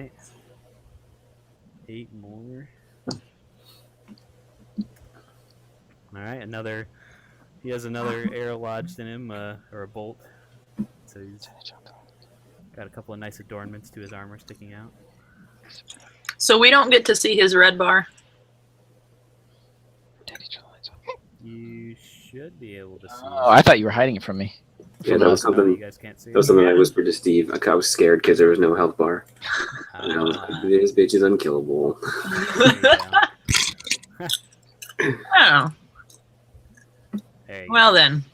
right. 8 more. All right, another. He has another arrow lodged in him, or a bolt. So he's got a couple of nice adornments to his armor sticking out. So we don't get to see his red bar. You should be able to see it. Oh, I thought you were hiding it from me. Yeah, that was something. You guys can't see That was something I whispered to Steve. I was scared because there was no health bar. And I was like, this bitch is unkillable. Oh. Well then.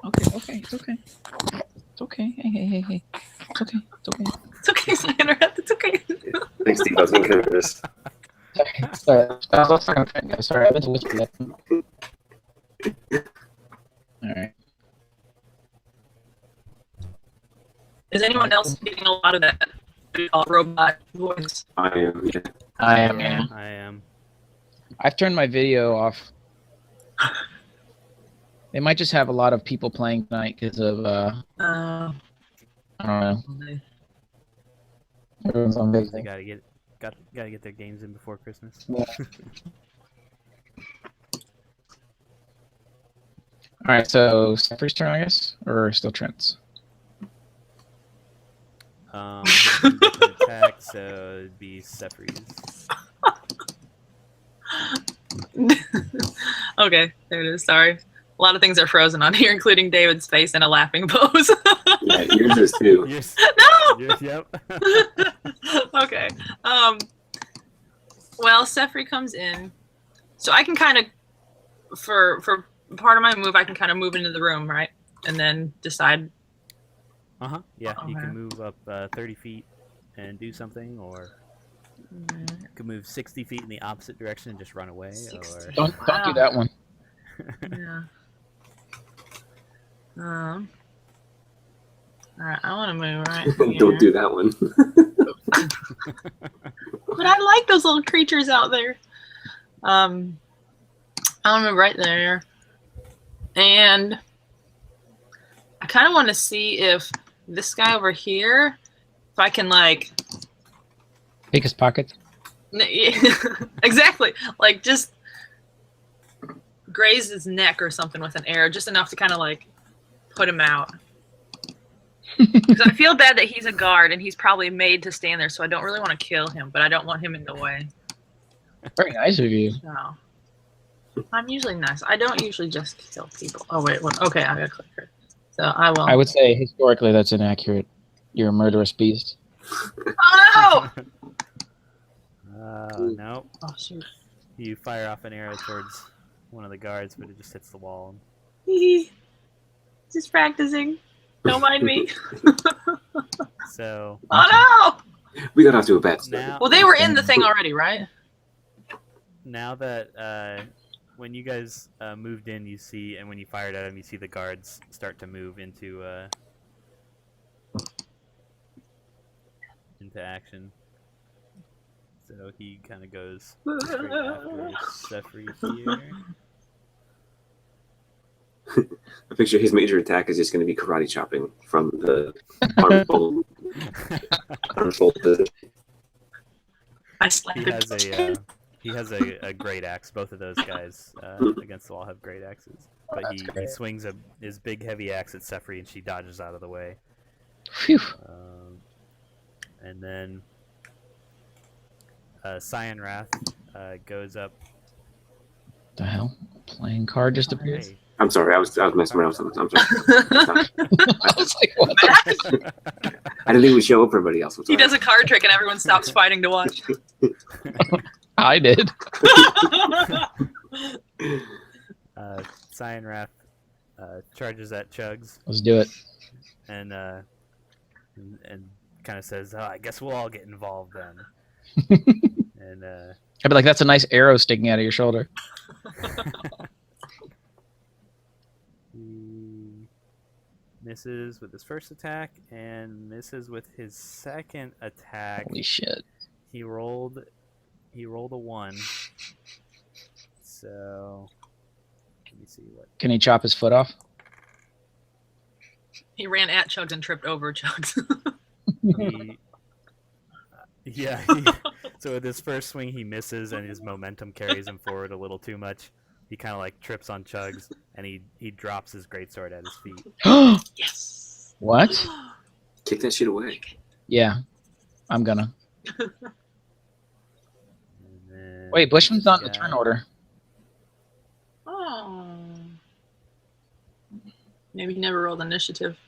Okay, it's okay. It's okay. Hey. It's okay. It's okay, Sandra. It's okay. Thanks, Steve. I was getting nervous. Sorry. I was talking to guys. Sorry, I meant to whisper that. Alright. Is anyone else getting a lot of that robot voice? I am, yeah. I am. I am. I've turned my video off. They might just have a lot of people playing tonight because of, I don't know. Everyone's on They vacation. gotta get their games in before Christmas. Yeah. Alright, so Sefri's turn, I guess? Or still Trent's? Attack, so it'd be Sefri's. Okay, there it is. Sorry. A lot of things are frozen on here, including David's face and a laughing pose. Yeah, yours is too. No! Yep. Okay. Well, Sefri comes in. So I can kind of, for part of my move, I can kind of move into the room, right? And then decide. Yeah, you can move up 30 feet and do something, or you can move 60 feet in the opposite direction and just run away. Or... Don't do that one. Yeah. Alright, I want to move right here. Don't do that one. But I like those little creatures out there. I'll move right there. And I kind of want to see if this guy over here, if I can, like... Pick his pockets? Exactly. Like, just graze his neck or something with an arrow, just enough to kind of, like, put him out. Because I feel bad that he's a guard and he's probably made to stand there, so I don't really want to kill him, but I don't want him in the way. Very nice of you. No. I'm usually nice. I don't usually just kill people. Oh, wait. Okay, I gotta click her. So I will. I would say historically that's inaccurate. You're a murderous beast. Oh, no! Nope. Oh, shoot. You fire off an arrow towards one of the guards, but it just hits the wall. Just practicing. Don't mind me. So. Oh, no! We got off to a bad start. Well, they were in the thing already, right? Now that when you guys moved in, you see, and when you fired at him, you see the guards start to move into action. So he kind of goes straight after Sefri here. I picture his major attack is just going to be karate chopping from the armfold. He has a great axe. Both of those guys against the wall have great axes. But he swings his big heavy axe at Sefri, and she dodges out of the way. Phew. And then Cyan Wrath goes up. The hell? Playing card just appeared. Hey. I'm sorry, I was messing around with something. I'm sorry. I was like, what the I didn't think we'd show up for everybody else. He does a card trick and everyone stops fighting to watch. I did. Cyan Wrath charges at Chugs. Let's do it. And kind of says, "Oh, I guess we'll all get involved then." And I'd be like, that's a nice arrow sticking out of your shoulder. he misses with his first attack and misses with his second attack. Holy shit. He rolled a 1. So let me see what. Can he chop his foot off? He ran at Chugs and tripped over Chugs. He, yeah. So with his first swing, he misses, and his momentum carries him forward a little too much. He kind of like trips on Chugs, and he drops his greatsword at his feet. Yes. What? Kick that shit away. Yeah, I'm gonna. And then Wait, Bushman's not in the this turn guy- order. Oh. Maybe he never rolled initiative.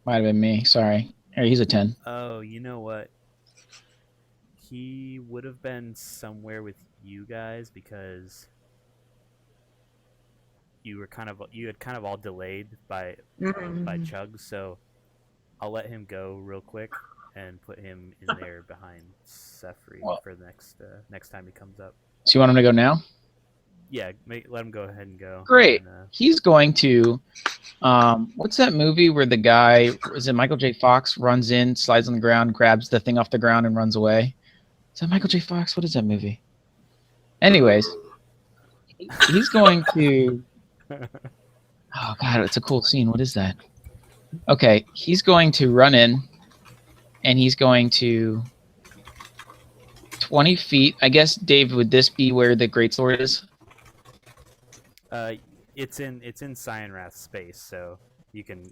Might have been me. Sorry. Here, he's a 10. Oh, you know what? He would have been somewhere with you guys because you had kind of all delayed by Chugs, so I'll let him go real quick and put him in there behind Sefri Well- for the next time he comes up. So you want him to go now? Yeah, let him go ahead and go. Great. And, He's going to. What's that movie where the guy, is it Michael J. Fox, runs in, slides on the ground, grabs the thing off the ground, and runs away? Is that Michael J. Fox? What is that movie? Anyways, he's going to. Oh God, it's a cool scene. What is that? Okay, he's going to run in, and he's going to 20 feet. I guess, Dave, would this be where the greatsword is? it's in Cyanrath's space, so you can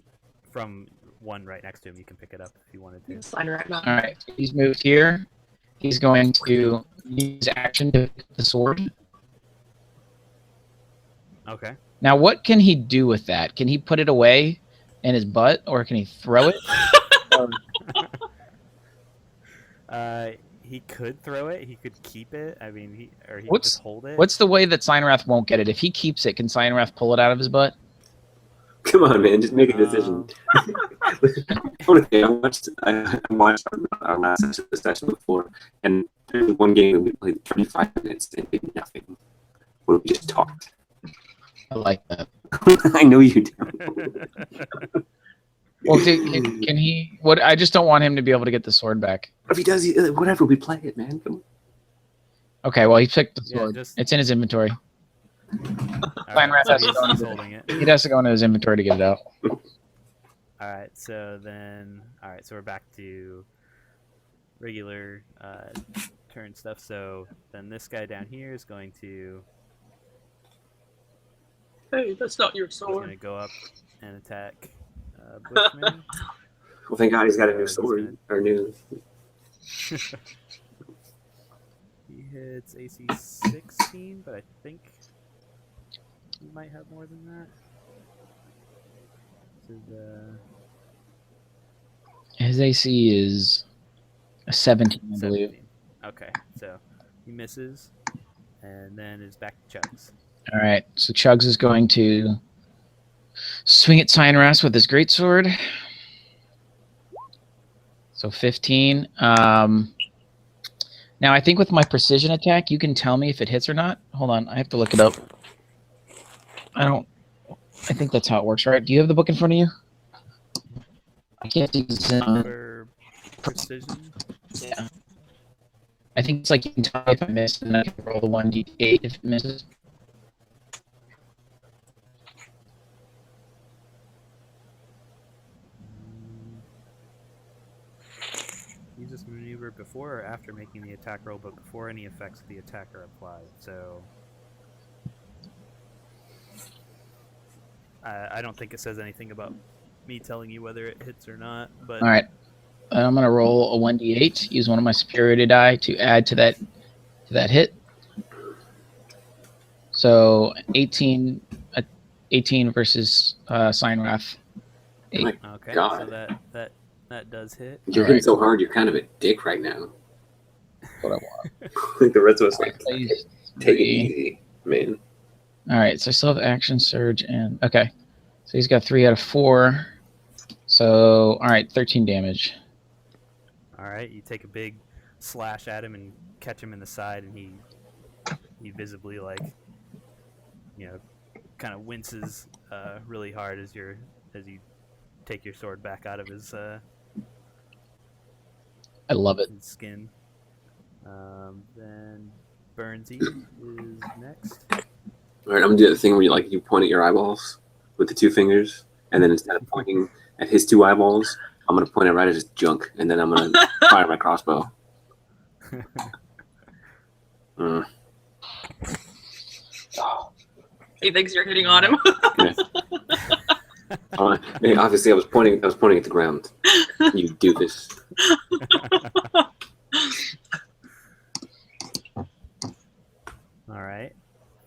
from one right next to him. You can pick it up if you wanted to. Slide right back. All right, he's moved here. He's going to use action to pick up the sword. Okay. Now, what can he do with that? Can he put it away in his butt, or can he throw it? He could throw it. He could keep it. I mean, he could What's- just hold it. What's the way that Cyanrath won't get it? If he keeps it, can Cyanrath pull it out of his butt? Come on, man, just make a decision. Honestly, I watched our last session before, and there's one game that we played 35 minutes and did nothing. Where we just talked. I like that. I know you do. Well, can he? What? I just don't want him to be able to get the sword back. If he does, whatever, we play it, man. Come on. Okay, well, he picked the Yeah, sword. just- It's in his inventory. All Cyanrath has to he's go into holding it. He has to go into his inventory to get it out. All right, so we're back to regular turn stuff. So then this guy down here is going to Hey, that's not your sword. go up and attack Bushman. Well, thank God he's got a new He's sword. Or new. He hits AC 16, but I think he might have more than that. This is His AC is a 17, I believe. 17. Okay, so he misses, and then is back to Chugs. All right, so Chugs is going to swing at Cyanrath with his greatsword. So 15. Now, I think with my precision attack, you can tell me if it hits or not. Hold on, I have to look it up. I think that's how it works, right? Do you have the book in front of you? I can't see this in. For precision, Yeah. I think it's like you can tell me if I miss, and then I can roll the 1d8 if it misses. use this maneuver before or after making the attack roll, but before any effects of the attack are applied. So I don't think it says anything about me telling you whether it hits or not. But All right. I'm going to roll a 1d8, use one of my superiority die to add to that hit. So 18 versus Cyanrath. My okay, God. so that does hit. You're hitting so hard, you're kind of a dick right now. What I want. Like the rest of us, like, Plays take it 3. easy, man. All right, so I still have action surge and okay. So he's got 3 out of 4. So all right, 13 damage. All right, you take a big slash at him and catch him in the side, and he visibly kind of winces really hard as you take your sword back out of his I love it. skin. Then Burnsy is next. All right, I'm gonna do the thing where you point at your eyeballs with the two fingers, and then instead of pointing at his two eyeballs, I'm gonna point it right at his junk, and then I'm gonna fire my crossbow. Mm. He thinks you're hitting on him. Hey, obviously, I was pointing at the ground. You do this. All right.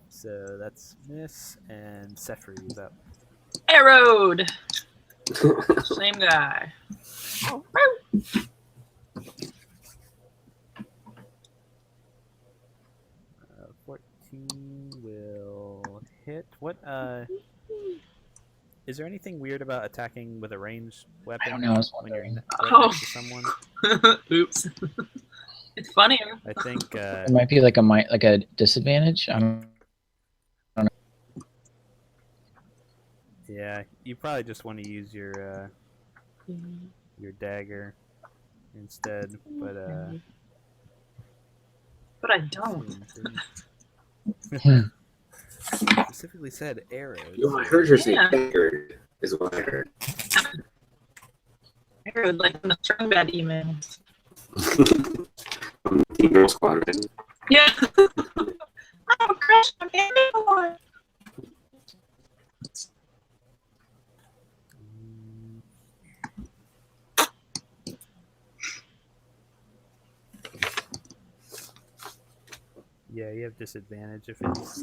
So that's miss, and Sefri's up. Arrowed. Same guy. 14 will hit. What? Is there anything weird about attacking with a ranged weapon? I don't know. I was when you're wondering. right next to someone? Oops. It's funnier. I think. It might be like a disadvantage. I don't. Yeah, you probably just want to use your dagger instead, but I don't. Specifically said arrows. I heard her say Yeah. dagger, is what I heard. Arrowed like in the strong bad emails. From Team Girl Squad, right? Yeah. I'm a crush on everyone. Yeah, you have disadvantage if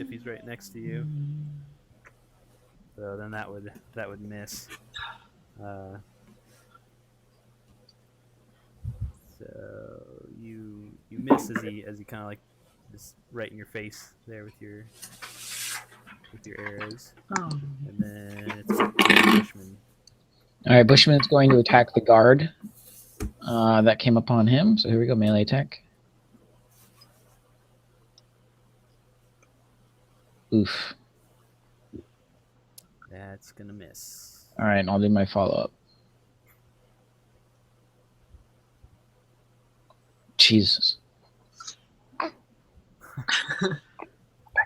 he's right next to you. So then that would miss. So you miss as he kind of like just right in your face there with your arrows, Oh. and then it's Bushman. All right, Bushman's going to attack the guard that came upon him. So here we go, melee attack. Oof. That's gonna miss. All right, and I'll do my follow-up. Jesus. Back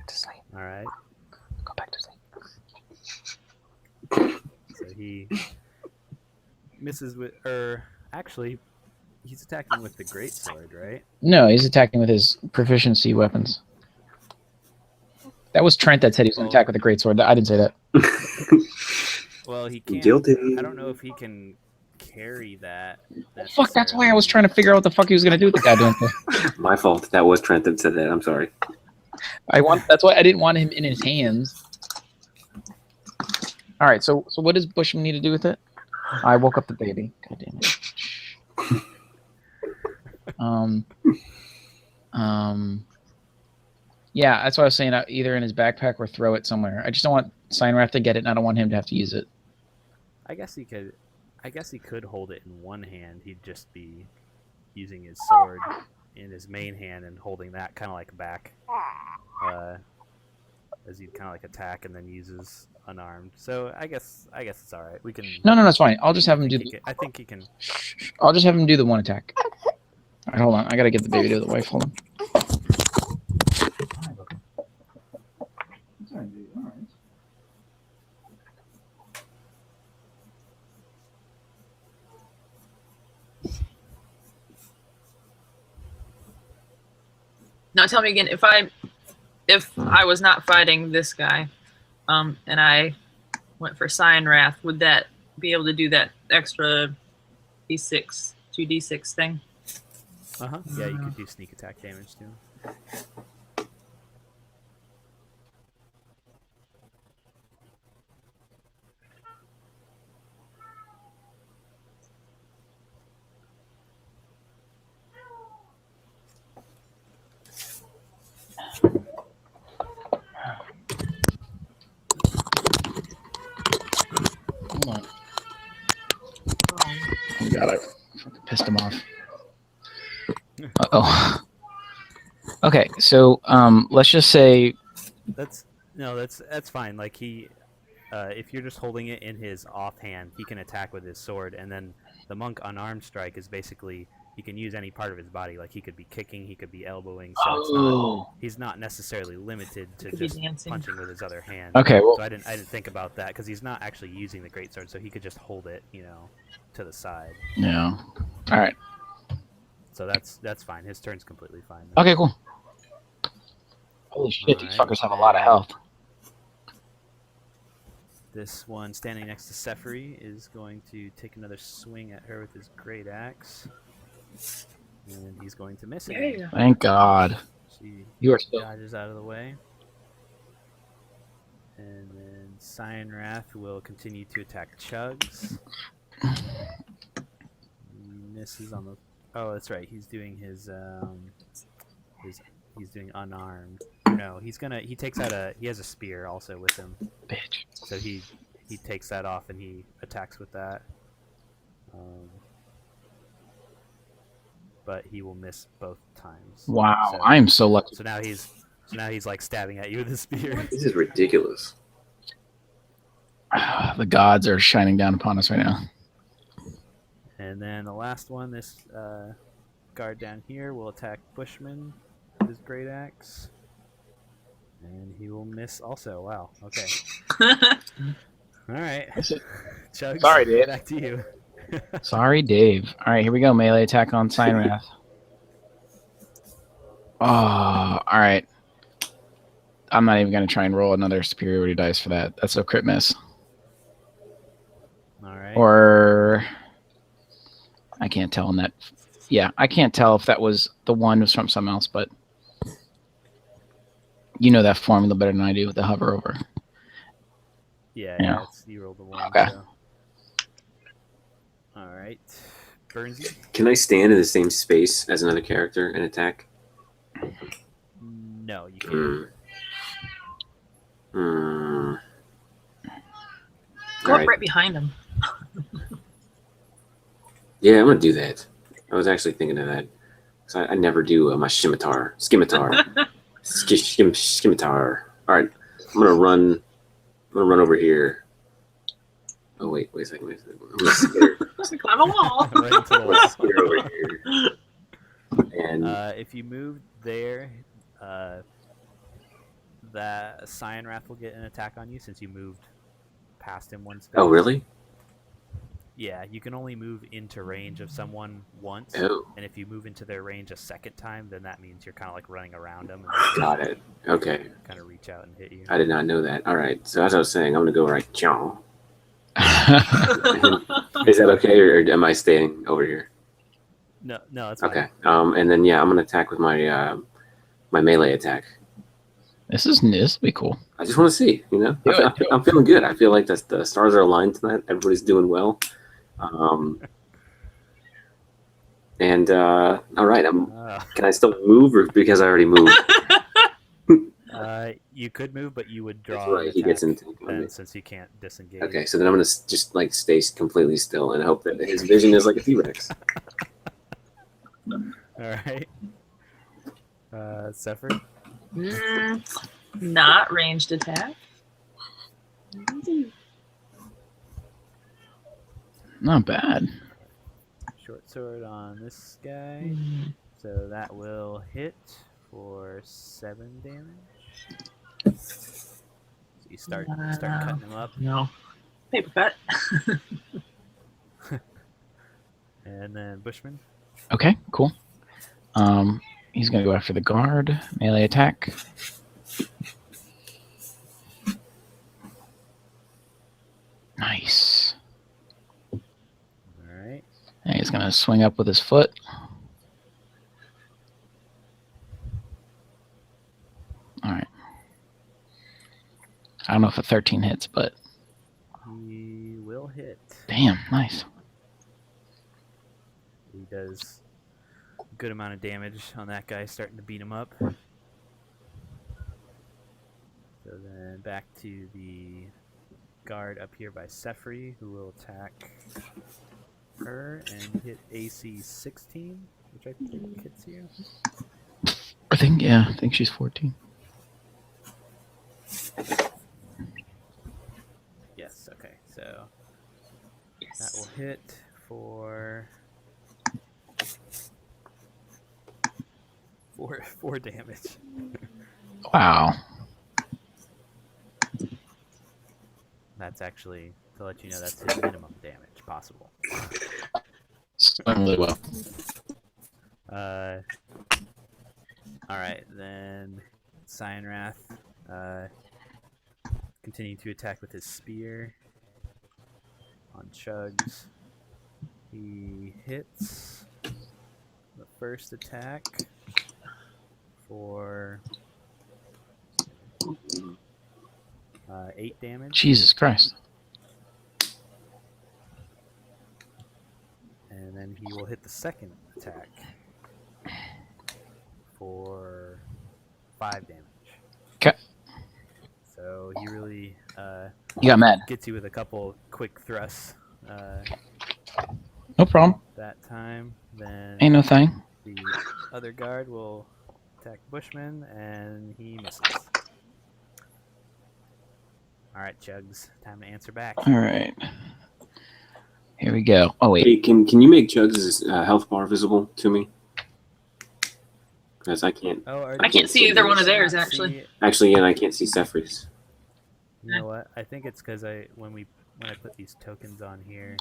to sleep. All right. Go back to sleep. So he misses with, or actually, he's attacking with the greatsword, right? No, he's attacking with his proficiency weapons. That was Trent that said he was going to attack with a greatsword. I didn't say that. Well, he can't. Guilty. I don't know if he can carry that. Fuck, that's why I was trying to figure out what the fuck he was going to do with the goddamn thing. My fault. That was Trent that said that. I'm sorry. That's why I didn't want him in his hands. All right, so what does Bushman need to do with it? I woke up the baby. God damn it. Yeah, that's what I was saying. Either in his backpack or throw it somewhere. I just don't want Signwrath to get it, and I don't want him to have to use it. I guess he could hold it in one hand. He'd just be using his sword in his main hand and holding that kind of like back, as he'd kind of like attack and then uses unarmed. So I guess it's all right. We can. No, that's fine. I'll just have him do. I think he can. I'll just have him do the one attack. All right, hold on. I gotta get the baby to the wife. Hold on. Now tell me again, if I was not fighting this guy, and I went for Signwrath, would that be able to do that extra d6, 2d6 thing? Yeah, you could do sneak attack damage to him. Hold on. Oh god, I fucking pissed him off. Uh-oh. Okay, so let's just say That's fine. Like he, if you're just holding it in his offhand, he can attack with his sword, and then the monk unarmed strike is basically he can use any part of his body. Like he could be kicking, he could be elbowing. So it's not, Oh. he's not necessarily limited to Could be just dancing. punching with his other hand. Okay, well, So I didn't think about that because he's not actually using the greatsword, so he could just hold it, to the side. yeah. All right. So that's fine. His turn's completely fine. Then. Okay, cool. Holy shit, these Alright, fuckers have a lot of health. This one standing next to Sephiri is going to take another swing at her with his great axe. And he's going to miss There it. you go. Thank God. She You are still. dodges out of the way. And then Cyan Wrath will continue to attack Chugs. He misses on the... Oh, that's right. He's doing his he's doing unarmed. No, he takes out he has a spear also with him. Bitch. So he takes that off and he attacks with that. But he will miss both times. Wow, So- I am so lucky. So now he's like stabbing at you with a spear. This is ridiculous. The gods are shining down upon us right now. And then the last one, this guard down here will attack Bushman with his great axe. And he will miss also. Wow. Okay. All right. Chugs, Sorry, Dave. back to you. Sorry, Dave. All right, here we go. Melee attack on Cyan Wrath. Oh, all right. I'm not even going to try and roll another superiority dice for that. That's a crit miss. All right. Or I can't tell on that. Yeah, I can't tell if that was the one was from something else, but you know that formula better than I do with the hover over. Yeah, you rolled the one. Okay. So. All right. Burnsy? Can I stand in the same space as another character and attack? No, you can't. Go Alright. up right behind him. Yeah, I'm gonna do that. I was actually thinking of that. 'Cause I never do my scimitar. Scimitar. All right, I'm gonna run over here. Oh wait a second. I'm gonna scare, Climb a wall. Right into the I'm gonna scare over here. And if you move there, that Cyan Wrath will get an attack on you since you moved past him one space. oh really? Yeah, you can only move into range of someone once, Oh, and if you move into their range a second time, then that means you're kind of like running around them and got it. Okay, kind of reach out and hit you. I did not know that. All right, so as I was saying, I'm gonna go right. Chow. Is that okay, or am I staying over here? No, that's fine. Okay. And then I'm gonna attack with my my melee attack. This will be cool. I just want to see, Do it. I'm feeling good. I feel like the stars are aligned tonight. Everybody's doing well. And all right, can I still move, or because I already moved? You could move, but you would draw. That's right. an He gets attack into then, since you can't disengage. Okay, so then I'm gonna just like stay completely still and hope that his vision is like a T-Rex. All right. Sephir? Not ranged attack. Not bad. Short sword on this guy. So that will hit for 7 damage. So you start cutting him up, No. Paper cut. and then Bushman. Okay, cool. He's gonna go after the guard. Melee attack. Nice. All right. And he's gonna swing up with his foot. All right. I don't know if a 13 hits, but He will hit. damn, nice. He does a good amount of damage on that guy, starting to beat him up. So then back to the guard up here by Sephri, who will attack her and hit AC 16, which I think hits you. I think she's 14. Yes, okay, so that will hit for 4 damage. Wow. That's actually, to let you know, that's his minimum damage possible. It's going really well. Alright, then Cyanrath continue to attack with his spear on Chugs. He hits the first attack for 8 damage. Jesus Christ. And then he will hit the second attack for 5 damage. Okay. So he really You got mad. gets you with a couple quick thrusts No problem. that time. Then Ain't no thing. the other guard will attack Bushman, and he misses. Alright, Chugs, time to answer back. All right. Here we go. Oh, wait. Hey, can you make Chugs' health bar visible to me? Because I can't. Oh, I can't see either one of theirs, not actually. see- Actually, yeah, I can't see Sefri's. You know what? I think it's because when I put these tokens on here,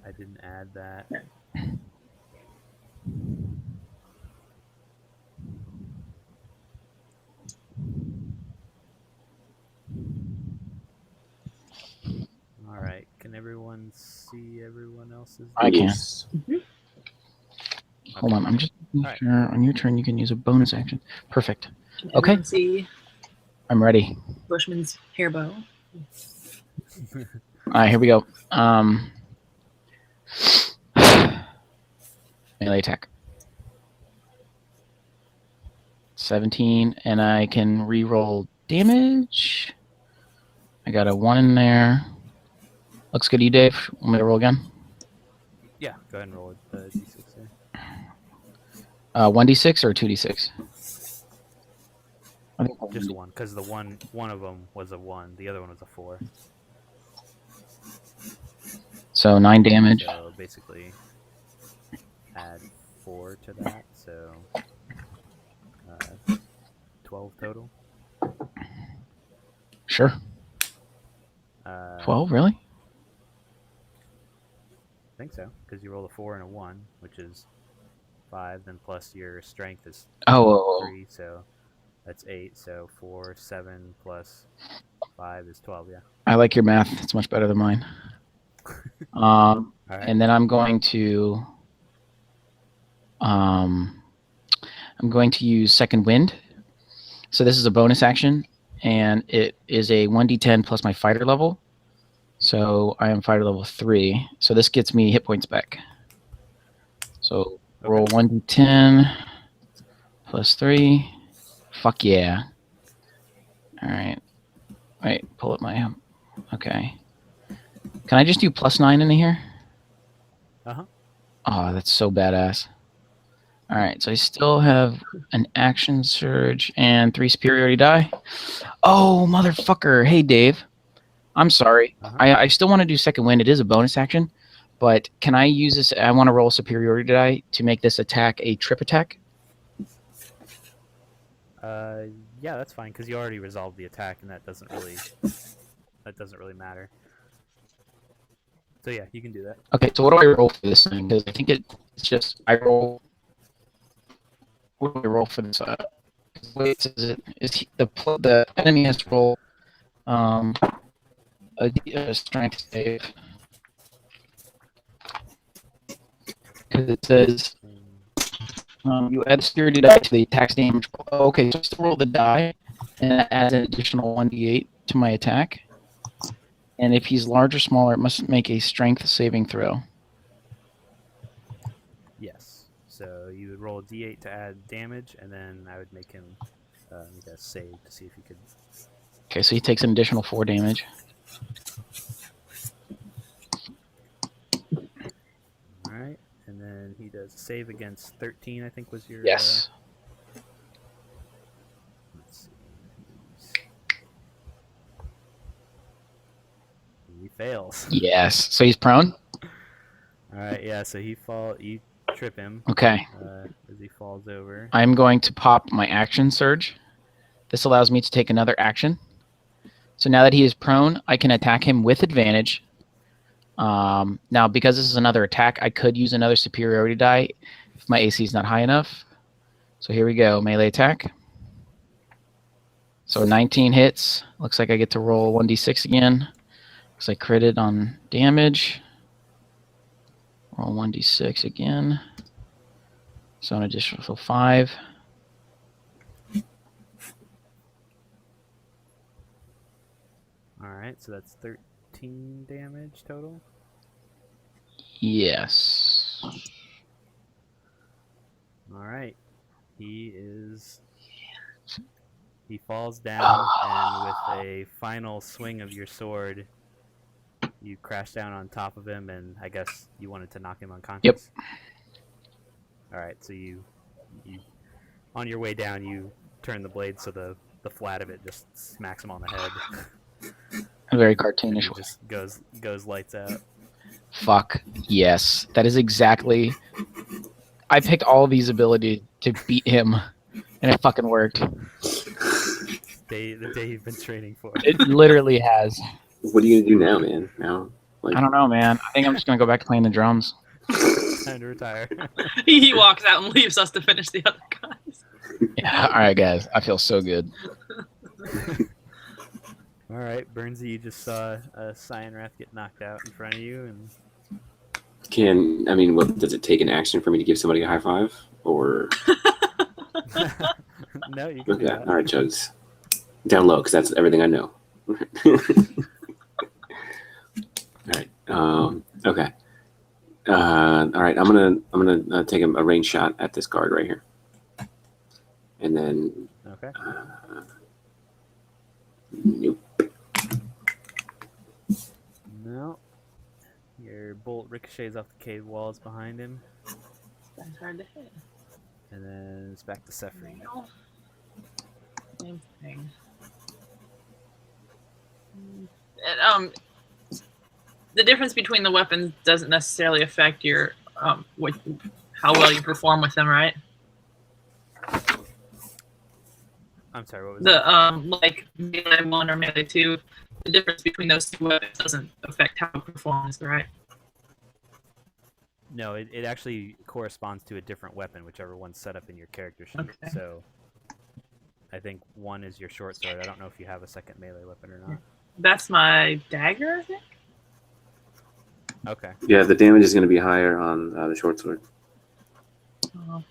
I didn't add that. All right. Can everyone see everyone else's? I can. Yes. Hold on. I'm just making Alright. sure on your turn you can use a bonus action. Perfect. Can Okay. everyone see I'm ready. Bushman's hair bow? All right, here we go. Melee attack. 17, and I can re-roll damage. I got a 1 in there. Looks good to you, Dave. Want me to roll again? Yeah, go ahead and roll the d6 there. 1d6 or 2d6? I think Just one, because the one of them was a 1, the other one was a 4. So 9 damage. So basically, add 4 to that, so 12 total. Sure. 12, really? I think so, because you roll a 4 and a 1, which is 5, then plus your strength is Oh, 3, so that's 8, so 4, 7 plus 5 is 12, yeah. I like your math. It's much better than mine. Alright. And then I'm going to use Second Wind. So this is a bonus action, and it is a 1d10 plus my fighter level. So I am fighter level 3. So this gets me hit points back. So roll 1d10 plus 3. Fuck yeah. All right. Wait, pull up my... Okay. Can I just do plus 9 in here? Uh-huh. Oh, that's so badass. All right, so I still have an action surge and 3 superiority die. Oh, motherfucker. Hey, Dave. I'm sorry. Uh-huh. I still want to do Second Wind. It is a bonus action, but can I use this? I want to roll superiority die to make this attack a trip attack. Yeah, that's fine, because you already resolved the attack, and that doesn't really matter. So yeah, you can do that. Okay, so what do I roll for this thing? Because I think it's just I roll. What do I roll for this? Wait, the enemy has to roll a strength save because it says you add security die to the attack's damage. Oh, okay, so I still roll the die and that adds an additional 1d8 to my attack. And if he's large or smaller, it must make a strength saving throw. Yes. So you would roll a d8 to add damage, and then I would make him make a save to see if he could. Okay, so he takes an additional 4 damage. All right, and then he does a save against 13. I think was your. Yes. Let's see. He fails. Yes. So he's prone? All right, yeah. So he You trip him Okay. as he falls over. I'm going to pop my action surge. This allows me to take another action. So now that he is prone, I can attack him with advantage. Now, because this is another attack, I could use another superiority die if my AC is not high enough. So here we go, melee attack. So 19 hits. Looks like I get to roll 1d6 again. Looks like critted on damage. Roll 1d6 again. So an additional 5. Alright, so that's 13 damage total. Yes. Alright. He falls down, and with a final swing of your sword, you crash down on top of him, and I guess you wanted to knock him unconscious? Yep. Alright, so you on your way down, you turn the blade so the flat of it just smacks him on the head. A very And cartoonish he way. just goes lights out. Fuck yes. That is exactly... I picked all these abilities to beat him, and it fucking worked. The day you've been training for. It literally has. What are you gonna do now, man? Now, like, I don't know, man. I think I'm just gonna go back to playing the drums. Time to retire. He walks out and leaves us to finish the other guys. Yeah. All right, guys. I feel so good. Alright, Burnsy, you just saw a Cyanrath get knocked out in front of you, and what does it take an action for me to give somebody a high five? Or no, you can do okay, that. all right, Chugs, down low, because that's everything I know. All right. Okay. All right. I'm gonna take a range shot at this guard right here, and then. Okay. Nope. No. Your bolt ricochets off the cave walls behind him, That's hard to hit. and then it's back to Sefri. Same thing. And, the difference between the weapons doesn't necessarily affect your how well you perform with them, right? I'm sorry, what was that? The like melee 1 or melee 2, the difference between those two weapons doesn't affect how it performs, right? No, it actually corresponds to a different weapon, whichever one's set up in your character sheet. Okay. So, I think one is your short sword. I don't know if you have a second melee weapon or not. That's my dagger, I think. Okay. Yeah, the damage is gonna be higher on the short sword. Oh.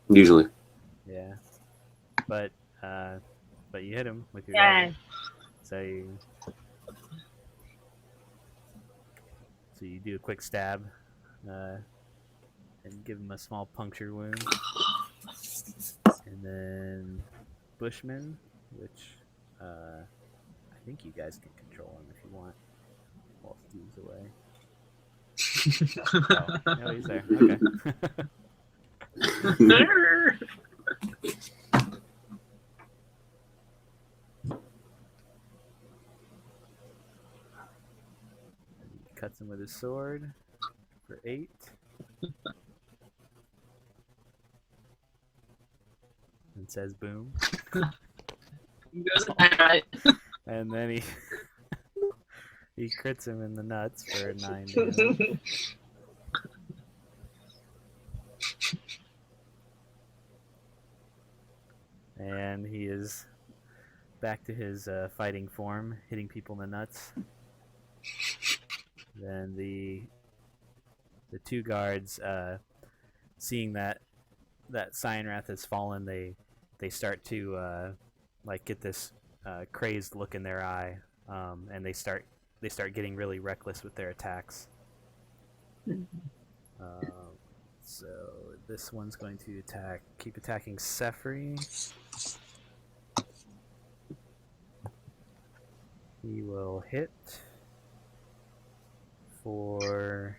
Usually. Yeah. But you hit him with your Yay. dagger. So you do a quick stab, and give him a small puncture wound, and then Bushman, which I think you guys can control him if you want. While Steve's away. Oh, no, he's there. Okay. Cuts him with his sword for 8. And says boom. Goes right. And then he crits him in the nuts for 9 damage. And he is back to his fighting form, hitting people in the nuts. Then the two guards, seeing that Cyanrath has fallen, they start to get this crazed look in their eye, and they start getting really reckless with their attacks. So this one's going to keep attacking Sefri. He will hit for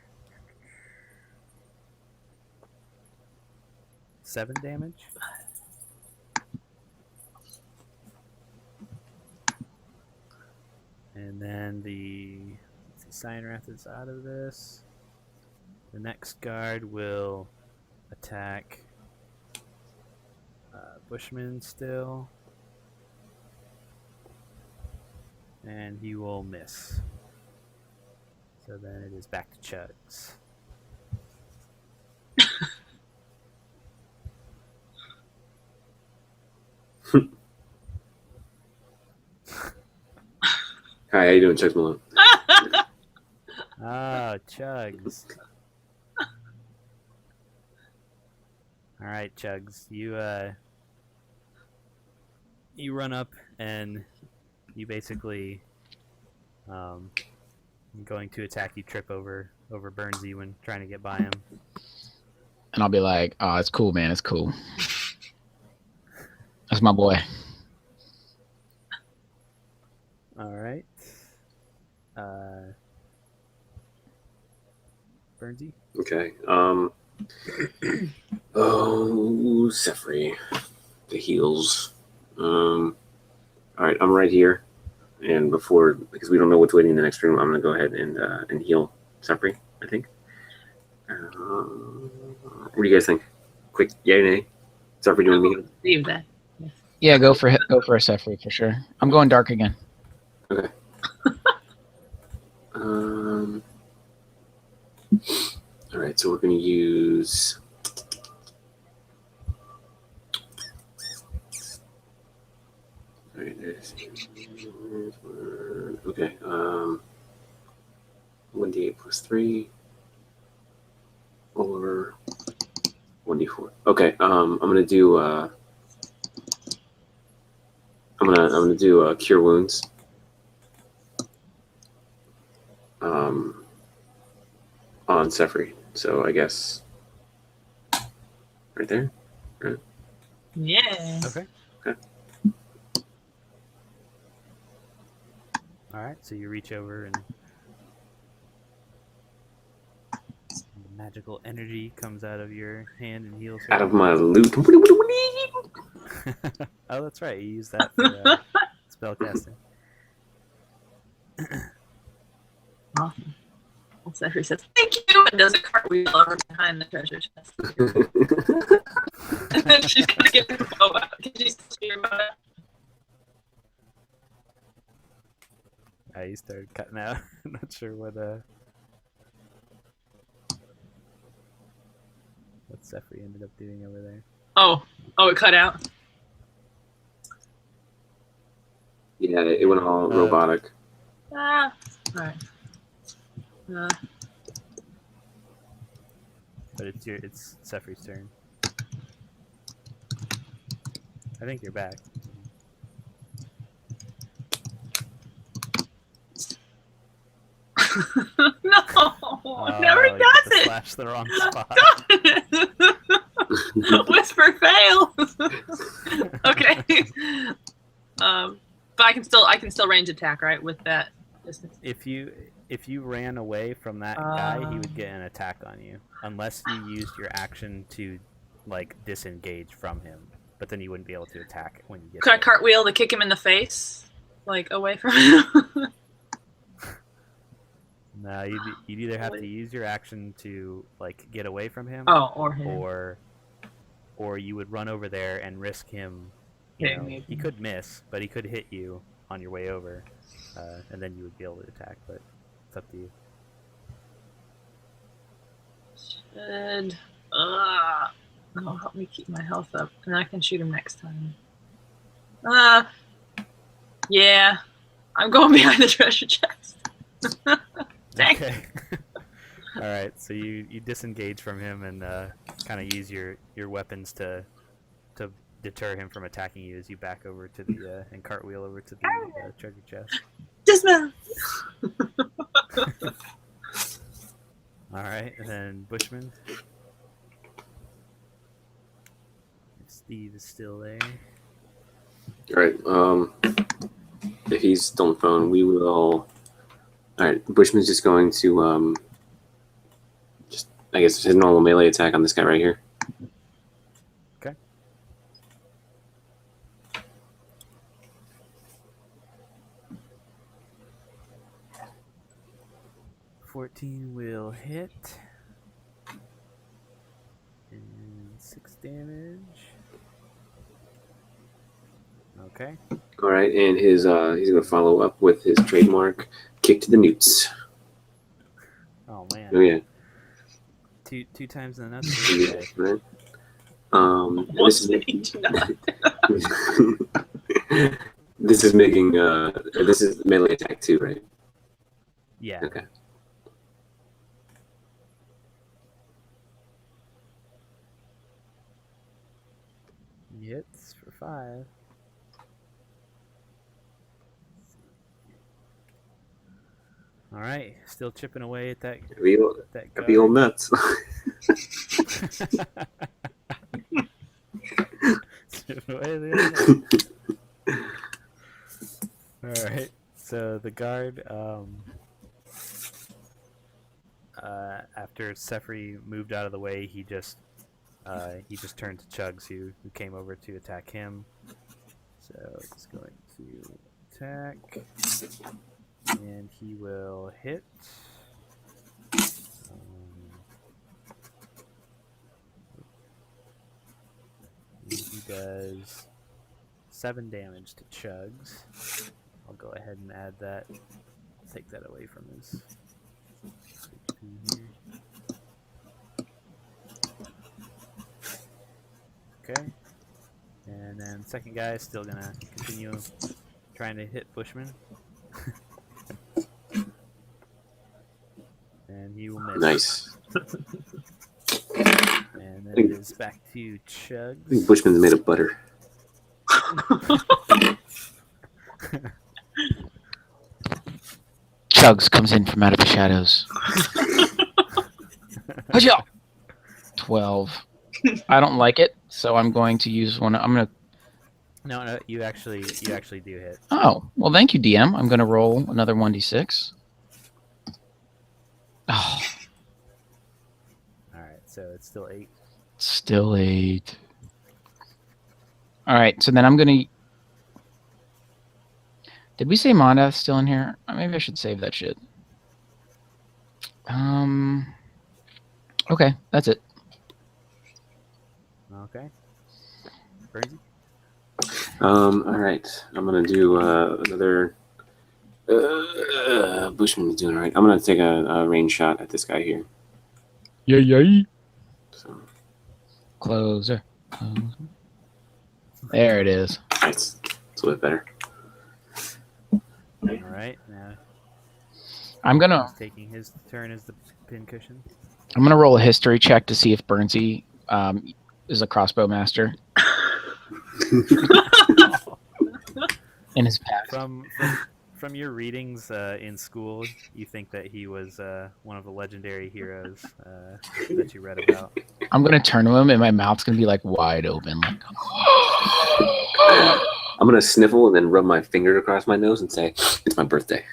7 damage. And then the Cyanrath is out of this. The next guard will attack Bushman still. And he will miss. So then it is back to Chugs. Hi, how you doing, Chuck Malone? Ah, Chugs. Alright, Chugs. You run up and you basically going to attack. You trip over Burnsy when trying to get by him. And I'll be like, "Oh, it's cool, man. It's cool. That's my boy." Alright. Burnsy? Okay. Oh, Sefri. The heals. All right, I'm right here, and because we don't know what's waiting in the next room, I'm gonna go ahead and heal Sefri. I think. What do you guys think? Quick, yay, nay. Sefri doing me. Leave that. Yeah, go for a Sefri for sure. I'm going dark again. Okay. All right, so we're gonna use. All right, okay. 1d8 plus 3 or 1d4. Okay. I'm gonna do. I'm gonna do cure wounds. On Sefri. So I guess right there. Right. Yeah. Okay. Okay. Alright, so you reach over and magical energy comes out of your hand and heals her. Out of my loot. Oh, that's right. You use that for spellcasting. Awesome. Sefri says, "Thank you," and does a cartwheel over behind the treasure chest. And then she's gonna get her bow out. Can you see your bow out? You started cutting out. I'm not sure what Sefri ended up doing over there. Oh, it cut out. Yeah, it went all robotic. All right. But it's Sefri's turn. I think you're back. No, never you does put the it. slash the wrong spot. Whisper fail. Okay. But I can still range attack, right, with that distance. If you ran away from that guy, he would get an attack on you, unless you used your action to like disengage from him. But then you wouldn't be able to attack when you get. Could I there. cartwheel to kick him in the face, like away from him? No, you'd either have to use your action to like get away from him, or him. or you would run over there and risk him. He could miss, but he could hit you on your way over, and then you would be able to attack. But it's up to you. Should that'll help me keep my health up, and I can shoot him next time. Yeah, I'm going behind the treasure chest. Dang. Okay. All right. So you disengage from him and kind of use your weapons to deter him from attacking you as you back over to the and cartwheel over to the treasure chest. Dismount. All right, and then Bushman. If Steve is still there. All right. If he's still on the phone, we will. All right. Bushman's just going to I guess his normal melee attack on this guy right here. Okay. .14 will hit. damage. Okay. All right, and his he's gonna follow up with his trademark kick to the newts. Oh man. Oh yeah. Two times in the nuts for this guy. Right. And this is this is making this is melee attack too, right? Yeah. Okay. Hits for 5. All right, still chipping away at that. Happy That old nuts. Chipping away at the other. All right, so the guard, after Sefri moved out of the way, he just turned to Chugs, who came over to attack him. So it's going to attack, and he will hit. He does 7 damage to Chugs. I'll go ahead and add that. Take that away from his HP here. Okay. And then second guy is still gonna continue trying to hit Bushman. And he will miss. Nice. And then it is back to Chugs. I think Bushman's made of butter. Chugs comes in from out of the shadows. Watch 12. I don't like it, so I'm going to use one. I'm gonna. No, you actually do hit. Oh, well, thank you, DM. I'm gonna roll another 1d6. Oh, All right, so it's still 8. still 8. All right, so then I'm gonna. Did we say Mondath's still in here? Maybe I should save that shit. Okay, that's it. Okay. Burnsy? All right, I'm gonna do another. Bushman's doing all right. I'm gonna take a range shot at this guy here. Yeah. So Closer. There it is. nice. It's a little bit better. All right, now I'm gonna he's taking his turn as the pincushion. roll a history check to see if Burnsy is a crossbow master in his past. From your readings in school, you think that he was one of the legendary heroes that you read about. I'm gonna turn to him, and my mouth's gonna be like wide open. Like, I'm gonna sniffle and then rub my finger across my nose and say, "It's my birthday."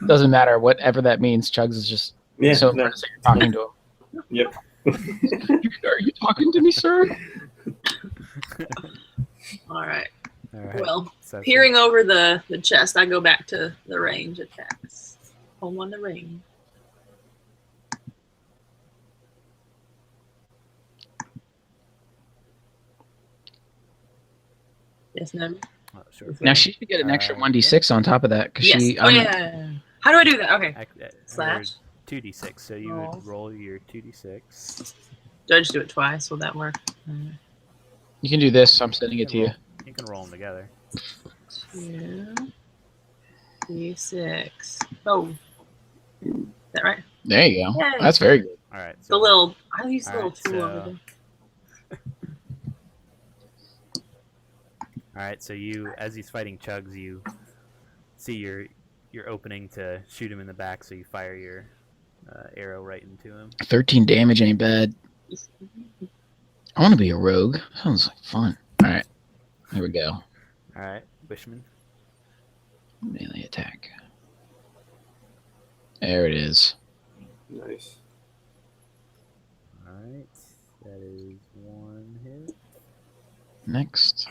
doesn't matter whatever that means. Chugs is just so impressed that you're talking to him. Yep. Are you talking to me, sir? All right. All right. Well, so peering over the chest, I go back to the range attacks. Home on the ring. Yes, no. Oh, sure. Now she should get an extra 1d6 on top of that because Yes. she. Oh yeah. How do I do that? Okay. Slash? 2d6. So you Oh. would roll your 2d6. Do I just do it twice? Will that work? You can do this. I'm sending it to you. You can roll them together. 2d6. Oh. Is that right? There you go. Yay. That's very good. All right. The So little. I use the All little right, tool so- over there. All right, so you, as he's fighting Chugs, you see your opening to shoot him in the back, so you fire your arrow right into him. 13 damage ain't bad. I want to be a rogue. Sounds like fun. All right. Here we go. All right, Bushman. Melee attack. There it is. Nice. All right, that is 1 hit. Next.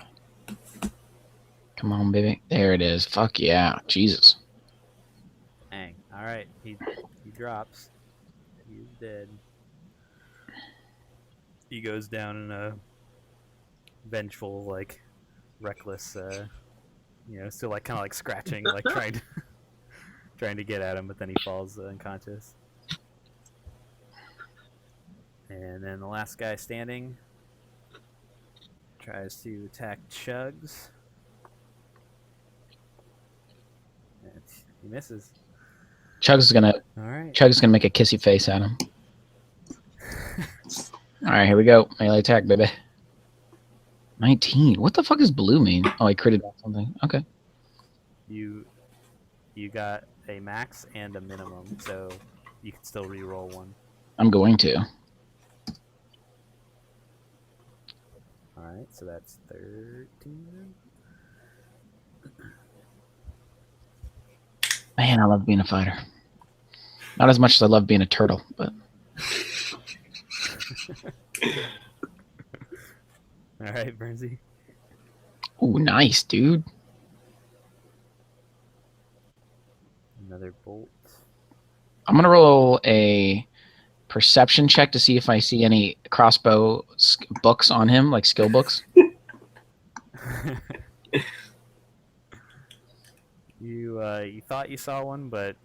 Come on, baby. There it is. Fuck yeah. Jesus. Dang. All right, he drops. He's dead. He goes down in a vengeful, like reckless, still like kind of like scratching, like trying to get at him, but then he falls unconscious. And then the last guy standing tries to attack Chugs. And he misses. Chug's gonna All right. make a kissy face at him. All right, here we go. Melee attack, baby. 19. What the fuck does blue mean? Oh, I critted on something. Okay. You got a max and a minimum, so you can still re-roll one. I'm going to. All right, so that's 13. Man, I love being a fighter. Not as much as I love being a turtle, but All right, Bernsey. ooh, nice, dude. Another bolt. I'm gonna roll a perception check to see if I see any crossbow books on him, like skill books. You thought you saw one, but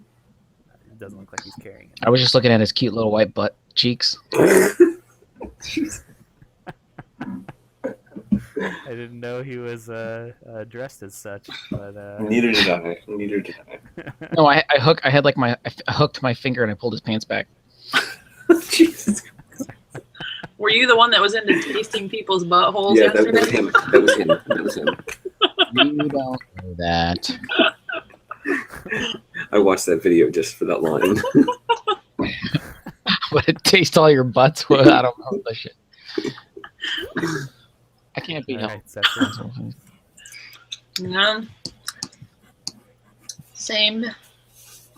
it doesn't look like he's carrying it. I was just looking at his cute little white butt cheeks. I didn't know he was dressed as such, but Neither did I. Neither did I. No, I hooked my finger and I pulled his pants back. Jesus. Were you the one that was into tasting people's buttholes Yeah, that yesterday? was him. That was him. That was him. You don't know that. I watched that video just for that line. Would it taste all your butts? Well, I don't know that shit. I can't be all helped. right, Zephyr. No. Same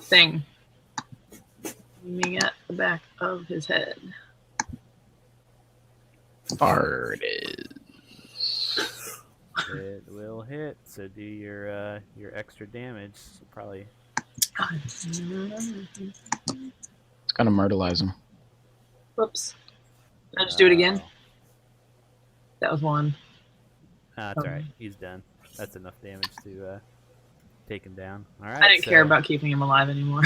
thing. Aiming at the back of his head. Farted. It will hit. So do your extra damage. So probably. It's gonna myrtleize him. Whoops. Did I just do it again? That was one. That's all right. He's done. That's enough damage to take him down. All right. I didn't care about keeping him alive anymore.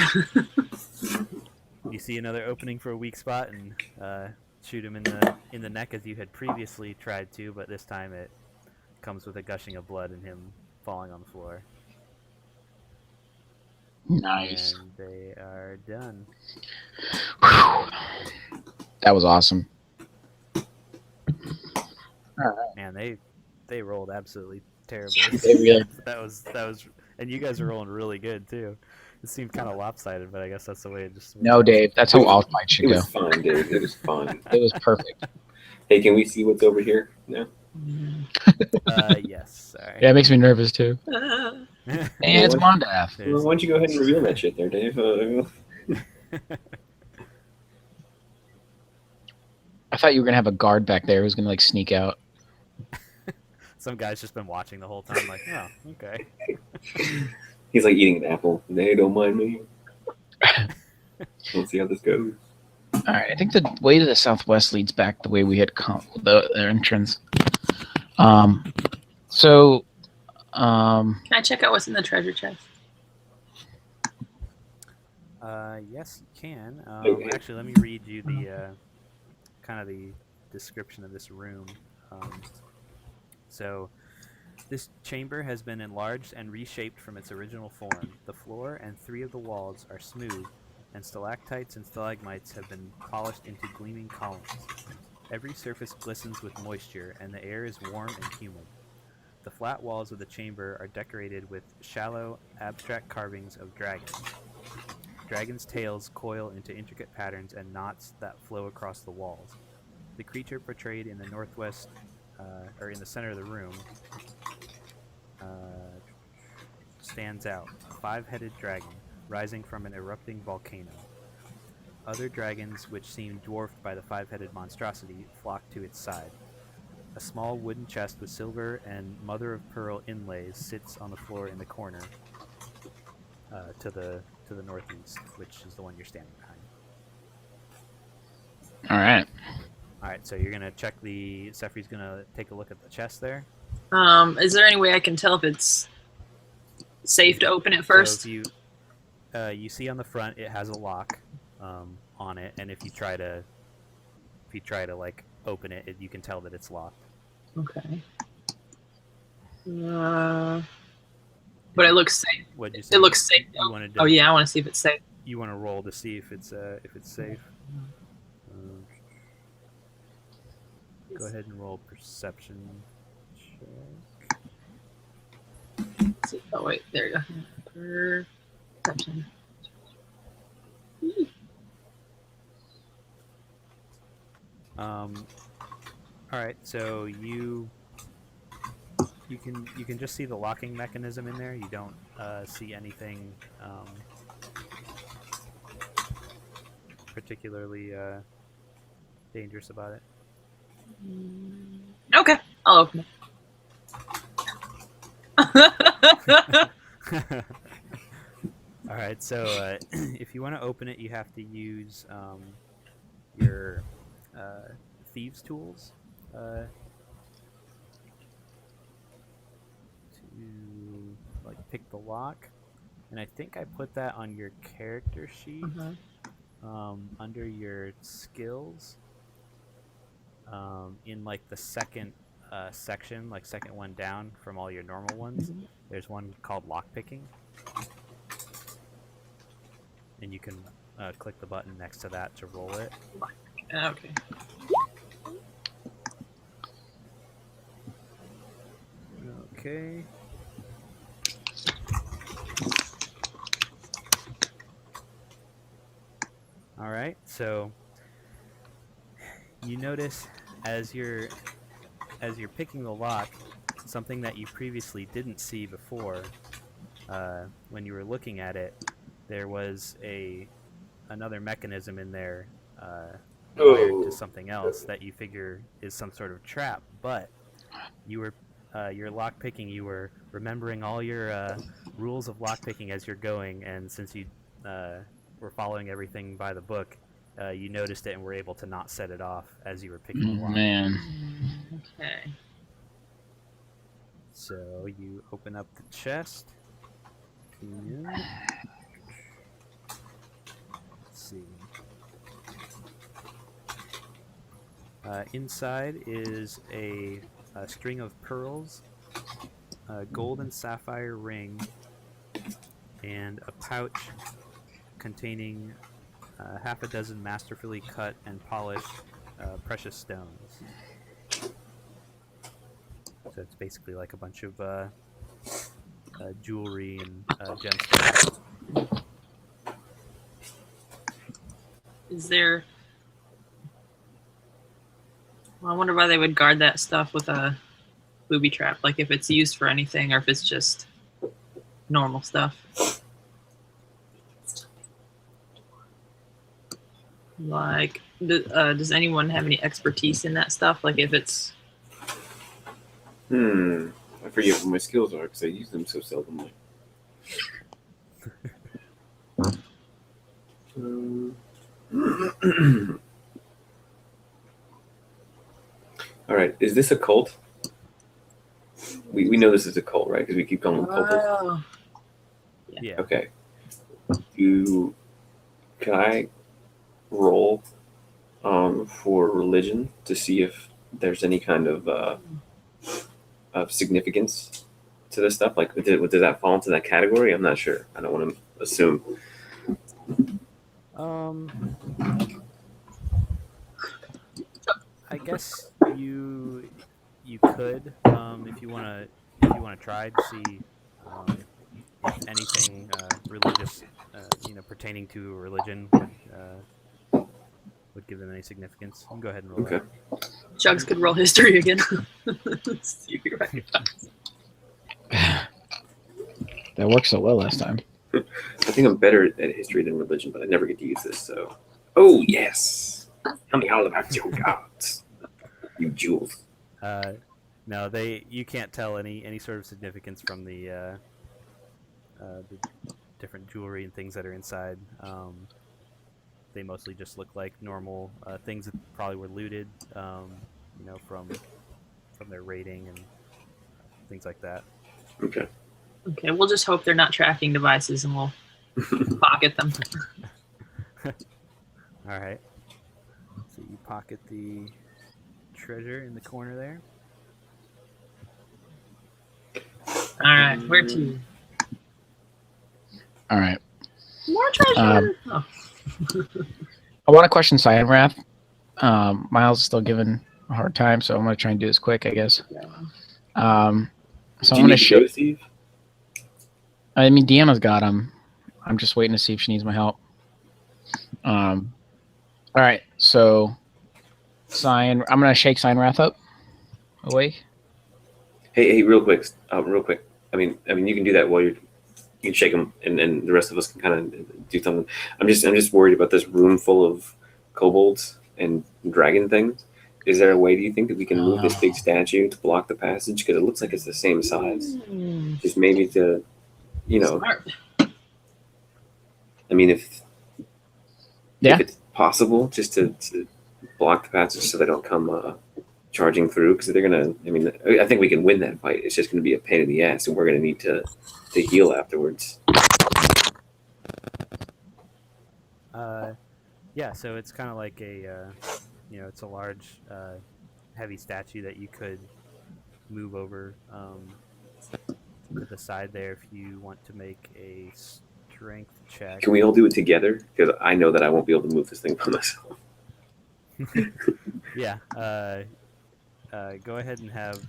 You see another opening for a weak spot and shoot him in the neck as you had previously tried to, but this time it comes with a gushing of blood and him falling on the floor. Nice. And they are done. Whew. That was awesome. Man, they rolled absolutely terribly. They really- that was, and you guys are rolling really good too. It seemed kind of lopsided, but I guess that's the way it just. No, Dave, that's how all fights should It go. was fine, Dave. It was fine. It was perfect. Hey, can we see what's over here? No. Yes. Sorry. Yeah, it makes me nervous too. Ah. And it's Mondath. Well, why don't you go ahead and reveal that shit there, Dave? I thought you were gonna have a guard back there who's gonna like sneak out. Some guy's just been watching the whole time, like, oh, okay. He's like eating an apple. They don't mind me. Let's see how this goes. All right, I think the way to the southwest leads back the way we had come, the entrance. So, Can I check out what's in the treasure chest? Yes, you can. Okay. Actually, let me read you the kind of the description of this room. So, this chamber has been enlarged and reshaped from its original form. The floor and 3 of the walls are smooth, and stalactites and stalagmites have been polished into gleaming columns. Every surface glistens with moisture, and the air is warm and humid. The flat walls of the chamber are decorated with shallow, abstract carvings of dragons. Dragons' tails coil into intricate patterns and knots that flow across the walls. The creature portrayed in the northwest, or in the center of the room, stands out, a 5-headed dragon rising from an erupting volcano. Other dragons, which seem dwarfed by the 5-headed monstrosity, flock to its side. A small wooden chest with silver and mother-of-pearl inlays sits on the floor in the corner, to the northeast, which is the one you're standing behind. All right. All right, so you're gonna check the. Sefri's gonna take a look at the chest there. Is there any way I can tell if it's safe to open it So first? if you see on the front, it has a lock on it, and if you try to like open it, you can tell that it's locked. Okay. But it looks safe. What'd you say? It looks safe. You wanted to, Oh yeah, I want to see if it's safe. You want to roll to see if it's safe. Go ahead and roll perception check. Let's see. Oh wait, there you go. Perception. All right, so you can just see the locking mechanism in there. You don't see anything particularly dangerous about it. Okay, I'll open it. All right, so if you want to open it, you have to use your thieves' tools to like pick the lock, and I think I put that on your character sheet under your skills in like the second section, like second one down from all your normal ones. There's one called lockpicking, and you can click the button next to that to roll it. Okay. Okay. All right. So you notice as you're picking the lock, something that you previously didn't see before when you were looking at it. There was another mechanism in there wired to something else that you figure is some sort of trap, but you were your lock picking, you were remembering all your rules of lock picking as you're going, and since you were following everything by the book, you noticed it and were able to not set it off as you were picking the lock. Man. Okay. So you open up the chest. And let's see. Inside is a string of pearls, a gold and sapphire ring, and a pouch containing half a dozen masterfully cut and polished precious stones. So it's basically like a bunch of jewelry and gemstones. Is there? Well, I wonder why they would guard that stuff with a booby trap. Like if it's used for anything, or if it's just normal stuff. Like, does anyone have any expertise in that stuff? Like if it's. I forget what my skills are because I use them so seldomly. All right, is this a cult? We know this is a cult, right? Because we keep calling them cultists. Oh. Yeah. Okay. Can I roll for religion to see if there's any kind of significance to this stuff? Like, does that fall into that category? I'm not sure. I don't want to assume. I guess you could if you want to try to see if anything religious pertaining to a religion would give them any significance. You can go ahead and roll. Okay. Chugs could roll history again. See if he recognizes. That worked so well last time. I think I'm better at history than religion, but I never get to use this. So, oh yes, tell me all about your gods, you jewels. No, you can't tell any sort of significance from the different jewelry and things that are inside. they mostly just look like normal things that probably were looted, from their raiding and things like that. Okay. Okay, we'll just hope they're not tracking devices, and we'll pocket them. All right. So you pocket the treasure in the corner there. All right, where to? All right. More treasure. Oh. I want to question Cyan Wrath. Miles is still giving a hard time, so I'm going to try and do this quick, I guess. So Do I'm you going to need to go, shake. Steve? I mean, Deanna's got him. I'm just waiting to see if she needs my help. All right, so I'm going to shake Cyan Wrath up. Awake. Hey, real quick. I mean, you can do that while you can shake them, and the rest of us can kind of do something. I'm just worried about this room full of kobolds and dragon things. Is there a way, do you think, that we can move this big statue to block the passage? Because it looks like it's the same size. Just maybe to, Smart. I mean, if Yeah. it's possible, just to block the passage so they don't come charging through, because they're gonna. I mean, I think we can win that fight. It's just gonna be a pain in the ass, and we're gonna need to heal afterwards. Yeah, so it's kind of like it's a large, heavy statue that you could move over to the side there if you want to make a strength check. Can we all do it together? Because I know that I won't be able to move this thing by myself. Yeah. Go ahead and have.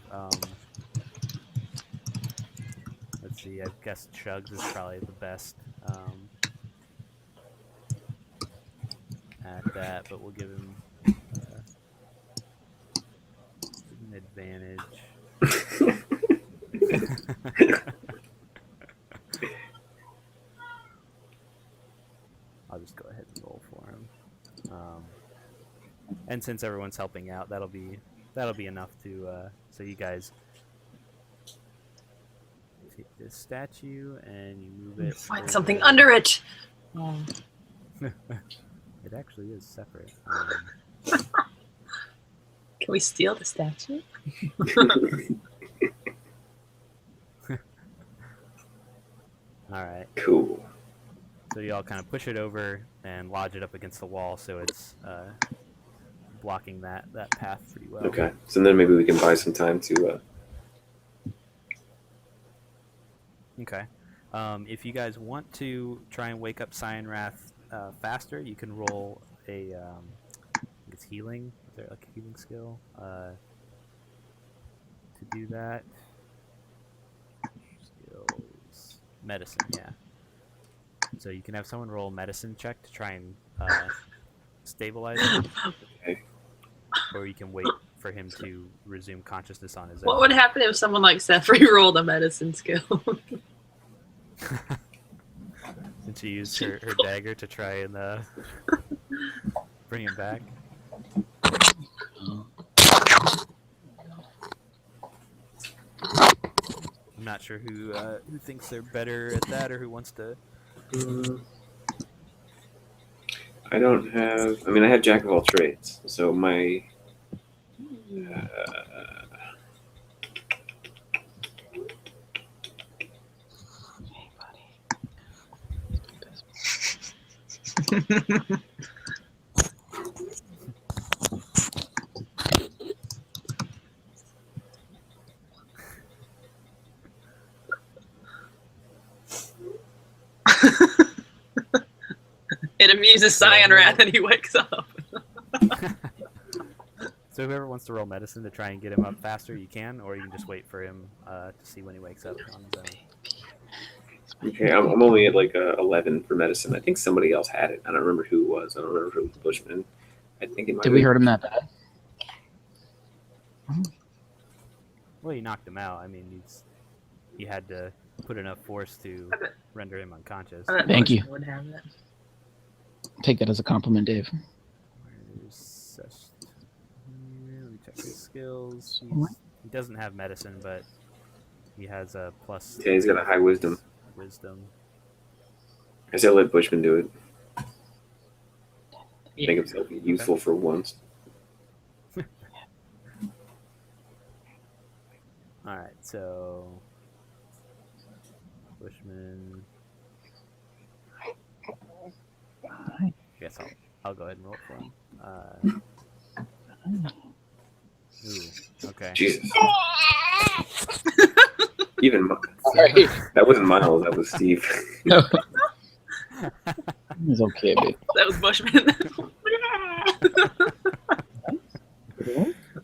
Let's see. I guess Chugs is probably the best at that, but we'll give him an advantage. I'll just go ahead and roll for him. And since everyone's helping out, that'll be enough to so you guys take this statue and you move it. Find something under it. Oh. It actually is separate. Can we steal the statue? All right. Cool. So you all kind of push it over and lodge it up against the wall, so it's blocking that path pretty well. Okay. So then maybe we can buy some time to. Okay. If you guys want to try and wake up Cyan Wrath faster, you can roll a I think it's healing. Is there like a healing skill to do that? Skills, medicine, yeah. So you can have someone roll a medicine check to try and stabilize him. Okay. Or you can wait for him to resume consciousness on his own. What would happen if someone like Sefri rolled a medicine skill? Since she used her dagger to try and bring him back. I'm not sure who thinks they're better at that or who wants to. I don't have. I mean, I have Jack of all trades, so my. It amuses Cyan Wrath and he wakes up. So whoever wants to roll medicine to try and get him up faster, you can, or you can just wait for him to see when he wakes up on his own. Okay, I'm only at like 11 for medicine. I think somebody else had it. I don't remember who it was. I don't remember if it was Bushman. I think it might. Did we hurt him that bad? Well, you knocked him out. I mean, he had to put enough force to render him unconscious. Thank you. Would have it. Take that as a compliment, Dave. Let me check his skills. He doesn't have medicine, but he has a plus. Yeah, he's got a high wisdom. Wisdom. I said let Bushman do it. Make himself useful for once. All right, so Bushman. I guess I'll go ahead and roll it for him. Ooh, okay. Jesus. Even Sorry. that wasn't Miles. That was Steve. No. It's okay, babe. That was Bushman.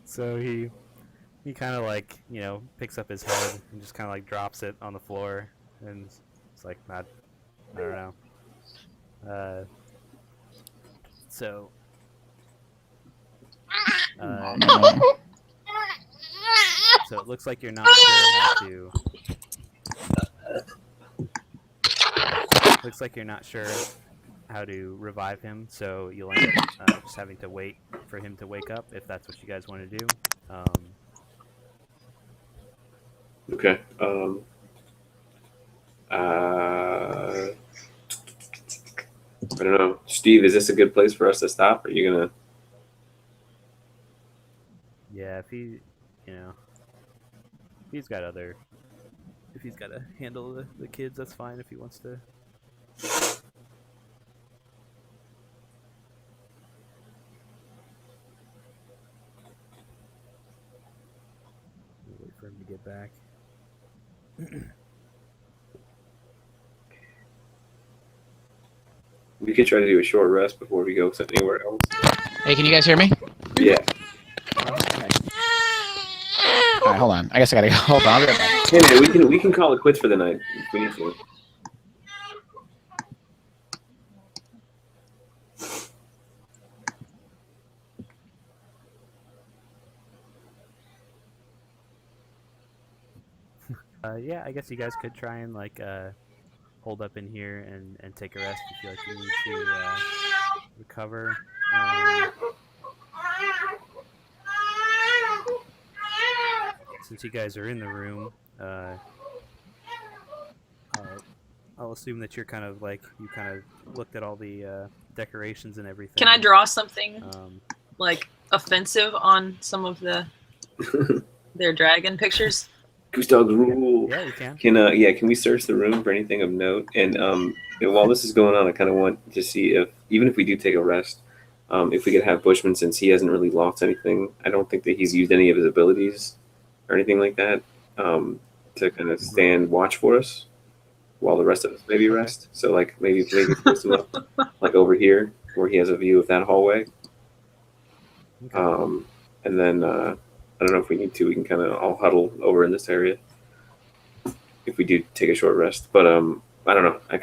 So he kind of like, picks up his head and just kind of like drops it on the floor, and it's like, I don't know. So so it looks like you're not sure how to. Looks like you're not sure how to revive him, so you'll end up just having to wait for him to wake up if that's what you guys want to do. Okay. I don't know. Steve, is this a good place for us to stop? Are you gonna? Yeah, if he's got other. If he's got to handle the kids, that's fine. If he wants to. Wait for him to get back. We could try to do a short rest before we go anywhere else. Hey, can you guys hear me? Yeah. Okay. All right, hold on. I guess I gotta go. Hold on, I'll be right back. Hey man, we can call it quits for the night if we need to. Yeah, I guess you guys could try and hold up in here and take a rest if you you need to recover. Since you guys are in the room, I'll assume that you're kind of you kind of looked at all the decorations and everything. Can I draw something Um, offensive on some of their dragon pictures? Goose dogs rule. yeah, you can. Can we search the room for anything of note? And while this is going on, I kind of want to see if, even if we do take a rest, if we could have Bushman, since he hasn't really lost anything. I don't think that he's used any of his abilities or anything like that, to kind of stand watch for us while the rest of us maybe rest. So maybe post him up over here where he has a view of that hallway. Okay. And then I don't know if we need to. We can kind of all huddle over in this area if we do take a short rest. But I don't know. I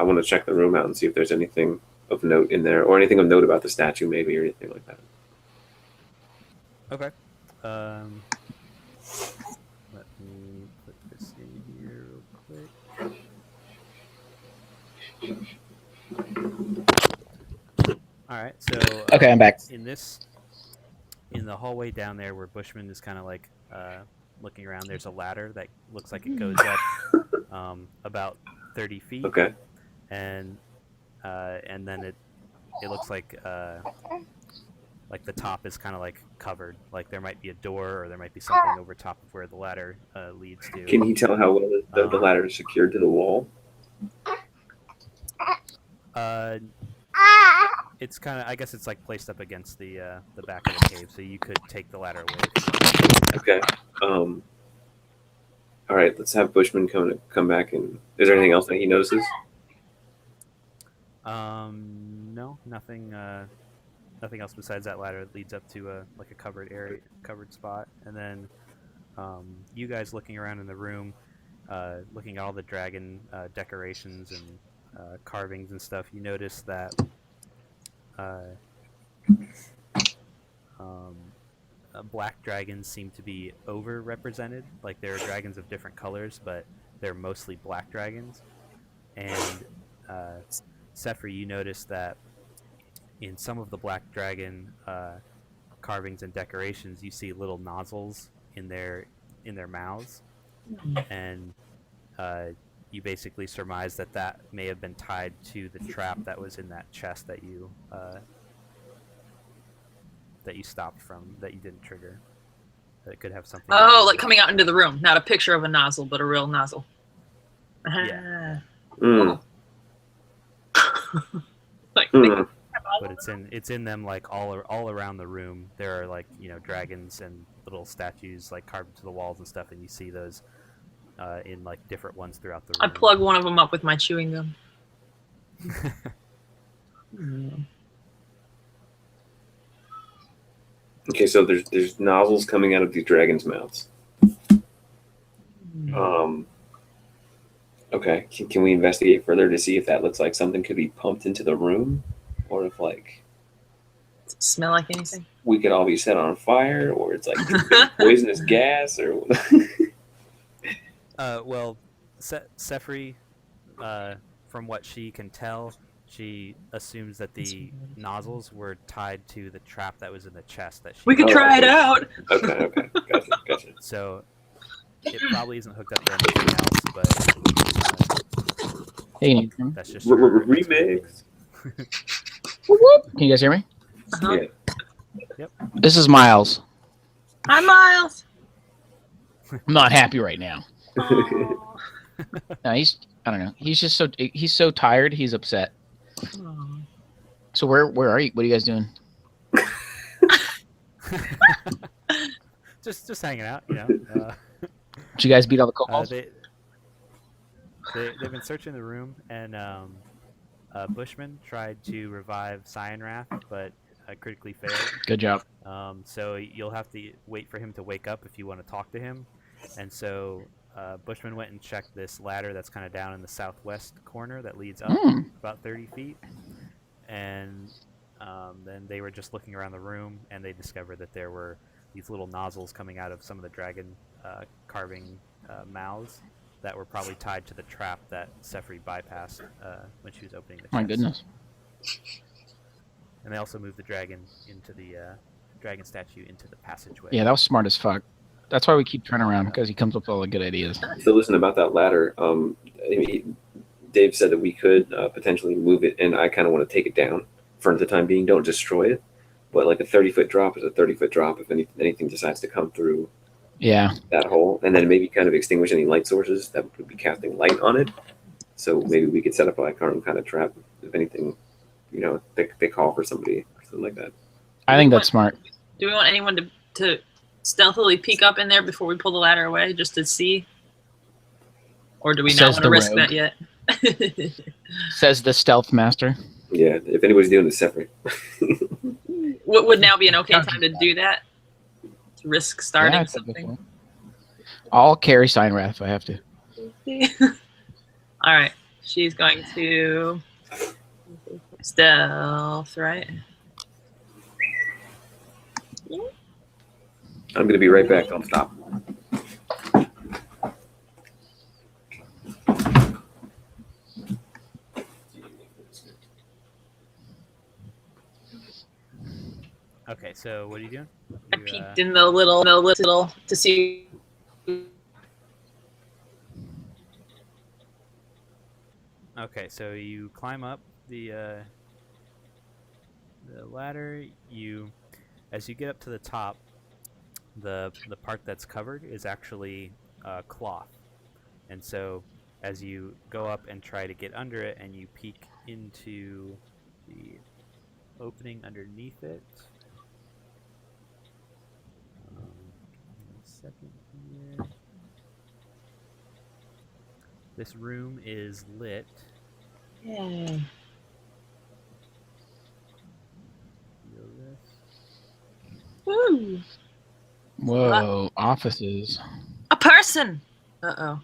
want to check the room out and see if there's anything of note in there, or anything of note about the statue, maybe, or anything like that. Okay. Let me put this in here real quick. All right. So Okay, I'm back. In the hallway down there where Bushman is kind of looking around, there's a ladder that looks like it goes up about 30 feet. Okay. And then it looks like the top is kind of covered. There might be a door, or there might be something over top of where the ladder leads to. Can you tell how well the ladder is secured to the wall? It's kind of, I guess it's placed up against the back of the cave, so you could take the ladder away. Okay. All right. Let's have Bushman come back. And is there anything else that he notices? No, nothing. Nothing else besides that ladder that leads up to a covered spot. And then you guys looking around in the room, looking at all the dragon decorations and carvings and stuff, you notice that black dragons seem to be overrepresented. There are dragons of different colors, but they're mostly black dragons. And Sephri, you notice that in some of the black dragon carvings and decorations, you see little nozzles in their mouths, and you basically surmise that may have been tied to the trap that was in that chest that you that you stopped from that you didn't trigger. That could have something. Oh, like coming out into the room. Not a picture of a nozzle, but a real nozzle. Yeah. Mm. Like, Hmm. But it's in them like all around the room. There are like dragons and little statues like carved into the walls and stuff, and you see those in like different ones throughout the I room. plug one of them up with my chewing gum. Okay, so there's nozzles coming out of these dragons' mouths. Okay, can we investigate further to see if that looks like something could be pumped into the room, or if like Does it smell like anything? we could all be set on fire, or it's like poisonous gas, or Well, Sefri, from what she can tell, she assumes that the nozzles were tied to the trap that was in the chest that she. We could try it out. Okay, gotcha. So it probably isn't hooked up to anything else, but Hey, can you that's just remix. guys hear me? Uh-huh. Yeah. This is Miles. Hi, Miles. I'm not happy right now. Oh. No, I don't know. He's so tired. He's upset. So where are you? What are you guys doing? just hanging out, Did you guys beat all the kobolds? They've been searching the room, and Bushman tried to revive Cyanrath, but critically failed. Good job. So you'll have to wait for him to wake up if you want to talk to him. And so Bushman went and checked this ladder that's kind of down in the southwest corner that leads up about 30 feet. And then they were just looking around the room, and they discovered that there were these little nozzles coming out of some of the dragon carving mouths that were probably tied to the trap that Sefri bypassed when she was opening the chest. My goodness. And they also moved the dragon into the dragon statue into the passageway. Yeah, that was smart as fuck. That's why we keep turning around, because he comes up with all the good ideas. So listen about that ladder. Dave said that we could potentially move it, and I kind of want to take it down for the time being. Don't destroy it, but like a 30-foot drop is a 30-foot drop if anything decides to come through Yeah. that hole, and then maybe kind of extinguish any light sources that would be casting light on it. So maybe we could set up like our own kind of trap if anything, they call for somebody or something like that. I think that's smart. Do we want anyone to stealthily peek up in there before we pull the ladder away just to see? Or do we Says not want to the risk rogue. that yet? Says the stealth master. Yeah, if anybody's doing this separate. Would now be an okay time to do that? To risk starting Yeah, I think something? so. I'll carry Cyanrath if I have to. All right. She's going to stealth, right? I'm going to be right back. Don't stop. Okay, so what are you doing? I You, peeked in the little to see. Okay, so you climb up the ladder. As you get up to the top, the part that's covered is actually cloth, and so as you go up and try to get under it, and you peek into the opening underneath it. Give me a second here. This room is lit. Yay. Feel this. Woo. Whoa, offices. A person. Uh-oh.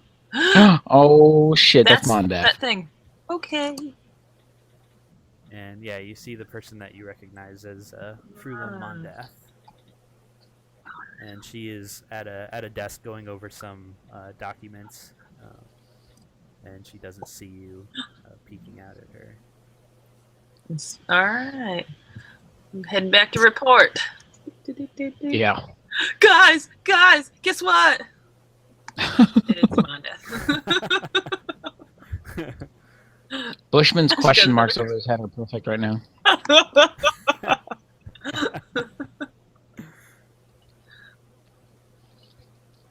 Oh shit, that's Mondath. That thing. Okay. And yeah, you see the person that you recognize as Frulin Mondath. And she is at a desk going over some documents, and she doesn't see you peeking out at her. All right. I'm heading back to report. Yeah. Guys, guess what? It's Mondath. Bushman's question marks over his head are perfect right now.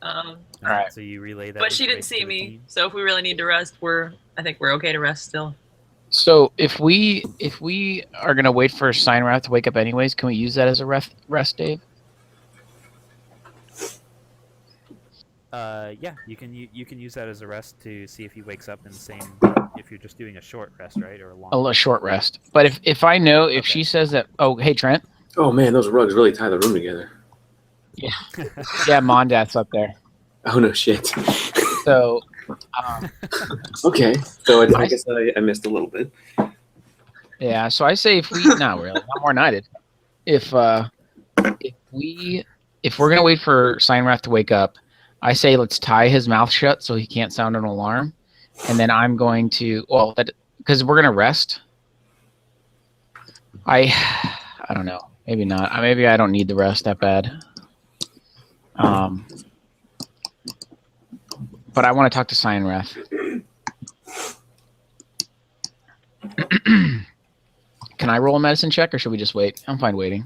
Um, All right. So you relay that. but she didn't information see to the me, team? so if we really need to rest, I think we're okay to rest still. So if we are gonna wait for Steinrath to wake up anyways, can we use that as a rest, Dave? Yeah, you can use that as a rest to see if he wakes up in the same. If you're just doing a short rest, right, or a long. A short rest. But if I know if Okay. she says that, oh hey Trent, Oh man, those rugs really tie the room together. yeah, Mondath's up there. Oh no shit. So Okay, so I guess I missed a little bit. yeah, so I say if we not really, not more than I did. If we're gonna wait for Steinrath to wake up, I say let's tie his mouth shut so he can't sound an alarm, and then I'm going to because we're gonna rest. I don't know, maybe not. Maybe I don't need the rest that bad. But I want to talk to Steinrath. Can I roll a medicine check, or should we just wait? I'm fine waiting.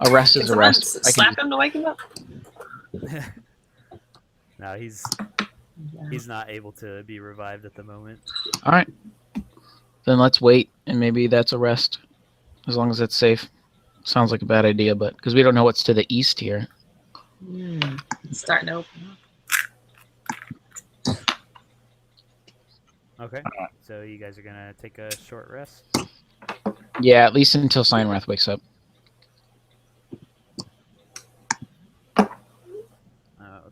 A rest is a Someone rest. slap him to wake him up. No, he's not able to be revived at the moment. All right. Then let's wait, and maybe that's a rest, as long as it's safe. Sounds like a bad idea, but because we don't know what's to the east here. It's starting to open up. Okay, so you guys are gonna take a short rest. Yeah, at least until Steinrath wakes up.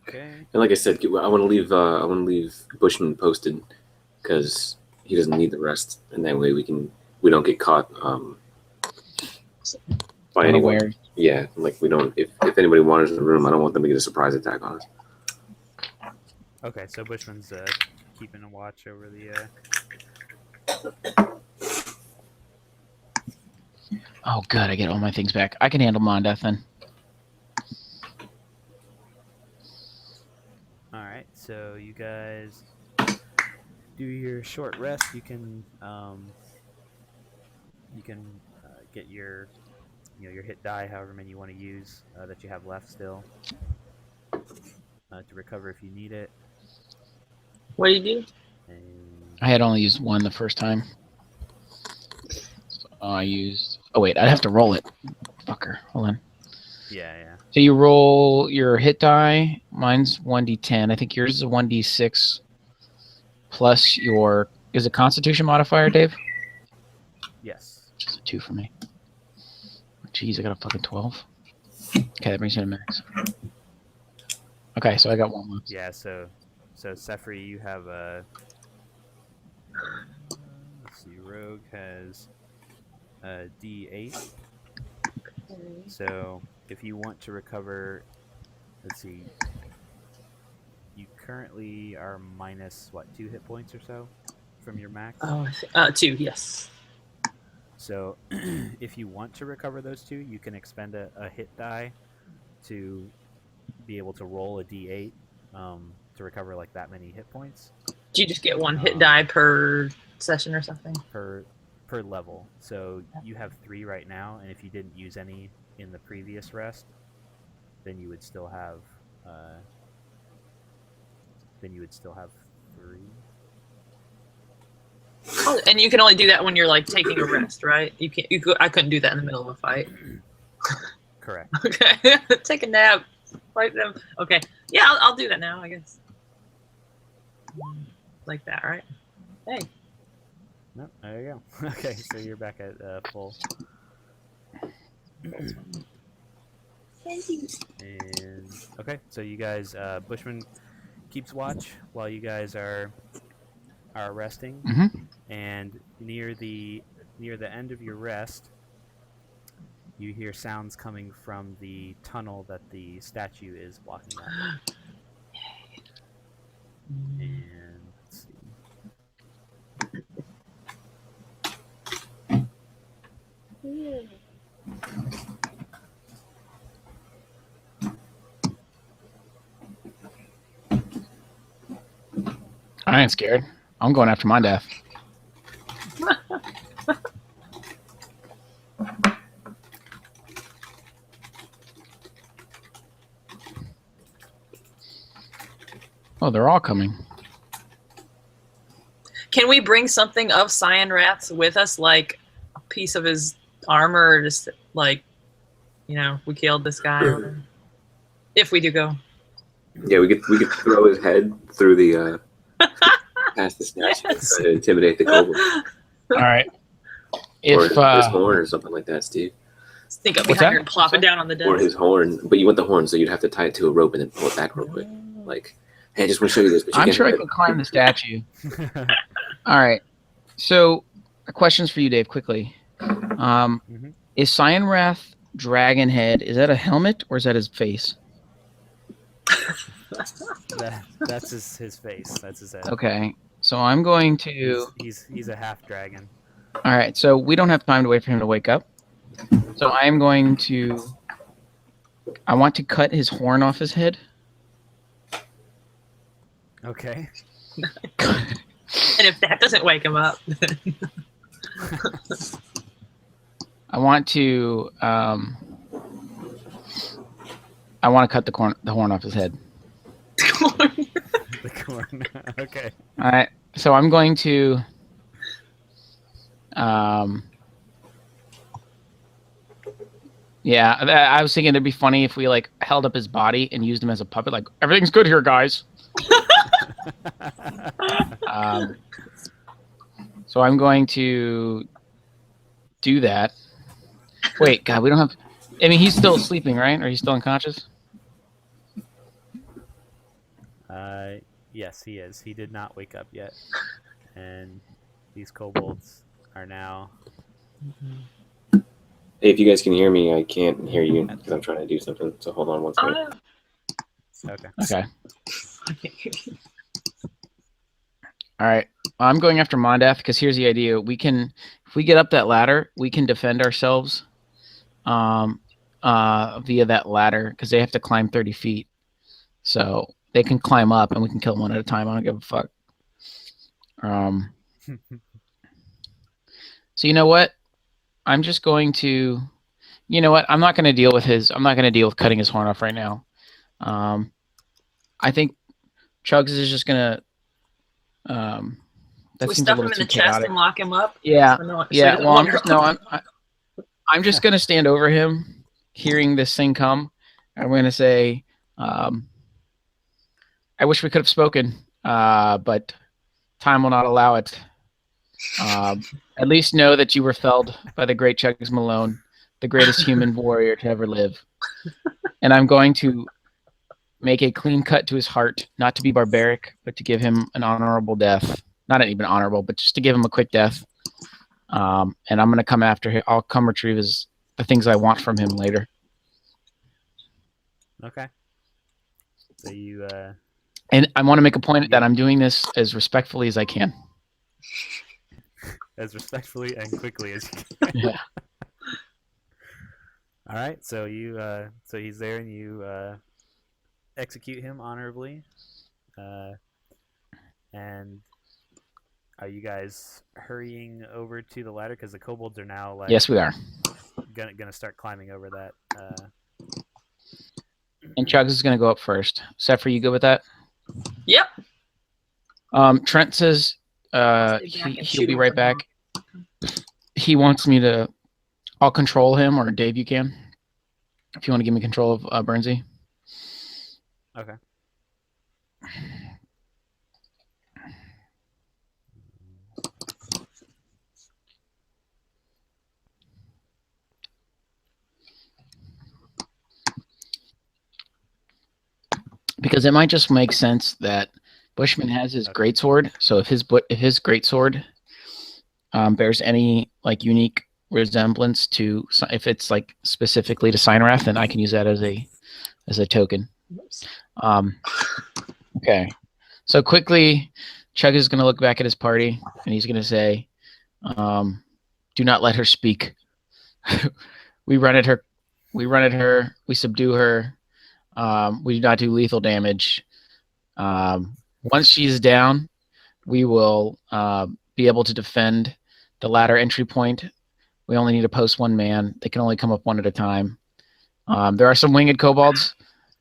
Okay. And like I said, I want to leave Bushman posted because he doesn't need the rest, and that way we don't get caught by anyone. Unaware. Yeah, like we don't. If anybody wanders in the room, I don't want them to get a surprise attack on us. Okay, so Bushman's keeping a watch over the. Oh, good. I get all my things back. I can handle Mondath then. All right, so you guys do your short rest. You can get your your hit die, however many you want to use that you have left still to recover if you need it. What do you do? And I had only used one the first time. So I used... Oh, wait. I'd have to roll it. Fucker. Hold on. yeah. So you roll your hit die. Mine's 1d10. I think yours is a 1d6 plus your... Is it Constitution modifier, Dave? Yes. Which is a 2 for me. Jeez, I got a fucking 12. Okay, that brings me to max. Okay, so I got one left. Yeah, so Sefri, you have a... let's see, Rogue has a D8. So if you want to recover, let's see, you currently are minus, 2 hit points or so from your max? Oh, 2, yes. So if you want to recover those 2, you can expend a hit die to be able to roll a D8 to recover like that many hit points. Do you just get one hit die per session or something? Per level. So you have 3 right now, and if you didn't use any in the previous rest, then you would still have 3. Oh, and you can only do that when you're like taking a rest, right? You can't. I couldn't do that in the middle of a fight. Correct. Okay, take a nap. Fight them. Okay, yeah, I'll do that now. I guess. Like that, right? Hey. No, there you go. Okay, so you're back at full. And okay, so you guys, Bushman keeps watch while you guys are resting, and near the end of your rest, you hear sounds coming from the tunnel that the statue is blocking up. And let's see. I ain't scared. I'm going after my death. Oh, they're all coming. Can we bring something of Cyan Wrath's with us, like a piece of his armor, or just like, we killed this guy? Or whatever? If we do go. Yeah, we could throw his head through the past the statue and try to intimidate the kobold. All right. Or If his horn or something like that, Steve. Sneak up What's behind that? her and plop it down on the desk. Or his horn, but you want the horn, so you'd have to tie it to a rope and then pull it back real quick. Like, hey, I just want to show you this. But you I'm can't sure I have could it. climb the statue. All right. So, questions for you, Dave, quickly. Is Cyan Wrath Dragon Head, is that a helmet or is that his face? That's his face. That's his head. Okay. So I'm going to... He's a half dragon. All right. So we don't have time to wait for him to wake up. So I am going to... I want to cut his horn off his head. Okay. And if that doesn't wake him up, I want to cut the horn off his head. The corn. Okay. All right. So I'm going to yeah, I was thinking it'd be funny if we like held up his body and used him as a puppet, like everything's good here, guys. So I'm going to do that. Wait, God, we don't have... I mean, he's still sleeping, right? Or he's still unconscious? Yes, he is. He did not wake up yet. And these kobolds are now... Hey, if you guys can hear me, I can't hear you because I'm trying to do something. So hold on one second. Okay. Okay. All right. I'm going after Mondath because here's the idea. We can, if we get up that ladder, we can defend ourselves via that ladder because they have to climb 30 feet. So they can climb up and we can kill them one at a time. I don't give a fuck. So you know what? I'm just going to, you know what? I'm not going to deal with cutting his horn off right now. I think Chugs is just going to, that we seems a stuff him little in too the chest chaotic. and lock him up. Yeah. So Yeah. he Well, doesn't I'm just going to stand over him, hearing this thing come. I'm going to say, I wish we could have spoken, but time will not allow it. At least know that you were felled by the great Chugs Malone, the greatest human warrior to ever live. And I'm going to make a clean cut to his heart, not to be barbaric, but to give him an honorable death. Not even honorable, but just to give him a quick death. And I'm going to come after him. I'll come retrieve the things I want from him later. Okay. So you... And I want to make a point that I'm doing this as respectfully as I can. As respectfully and quickly as you can. Yeah. All right. So you... so he's there and you... execute him honorably. And are you guys hurrying over to the ladder? Because the kobolds are now like... Yes, we are. Gonna start climbing over that. And Chugs is going to go up first. Sepher, you good with that? Yep. Trent says he'll be right back. He wants me to... I'll control him, or Dave, you can. If you want to give me control of Bernsey. Okay. Because it might just make sense that Bushman has his greatsword. So if his greatsword bears any like unique resemblance to, if it's like specifically to Cyanrath, then I can use that as a token. Okay. So quickly, Chug is going to look back at his party and he's going to say, "Do not let her speak. We run at her. We subdue her. We do not do lethal damage. Once she's down, we will be able to defend the ladder entry point. We only need to post one man. They can only come up one at a time. There are some winged kobolds,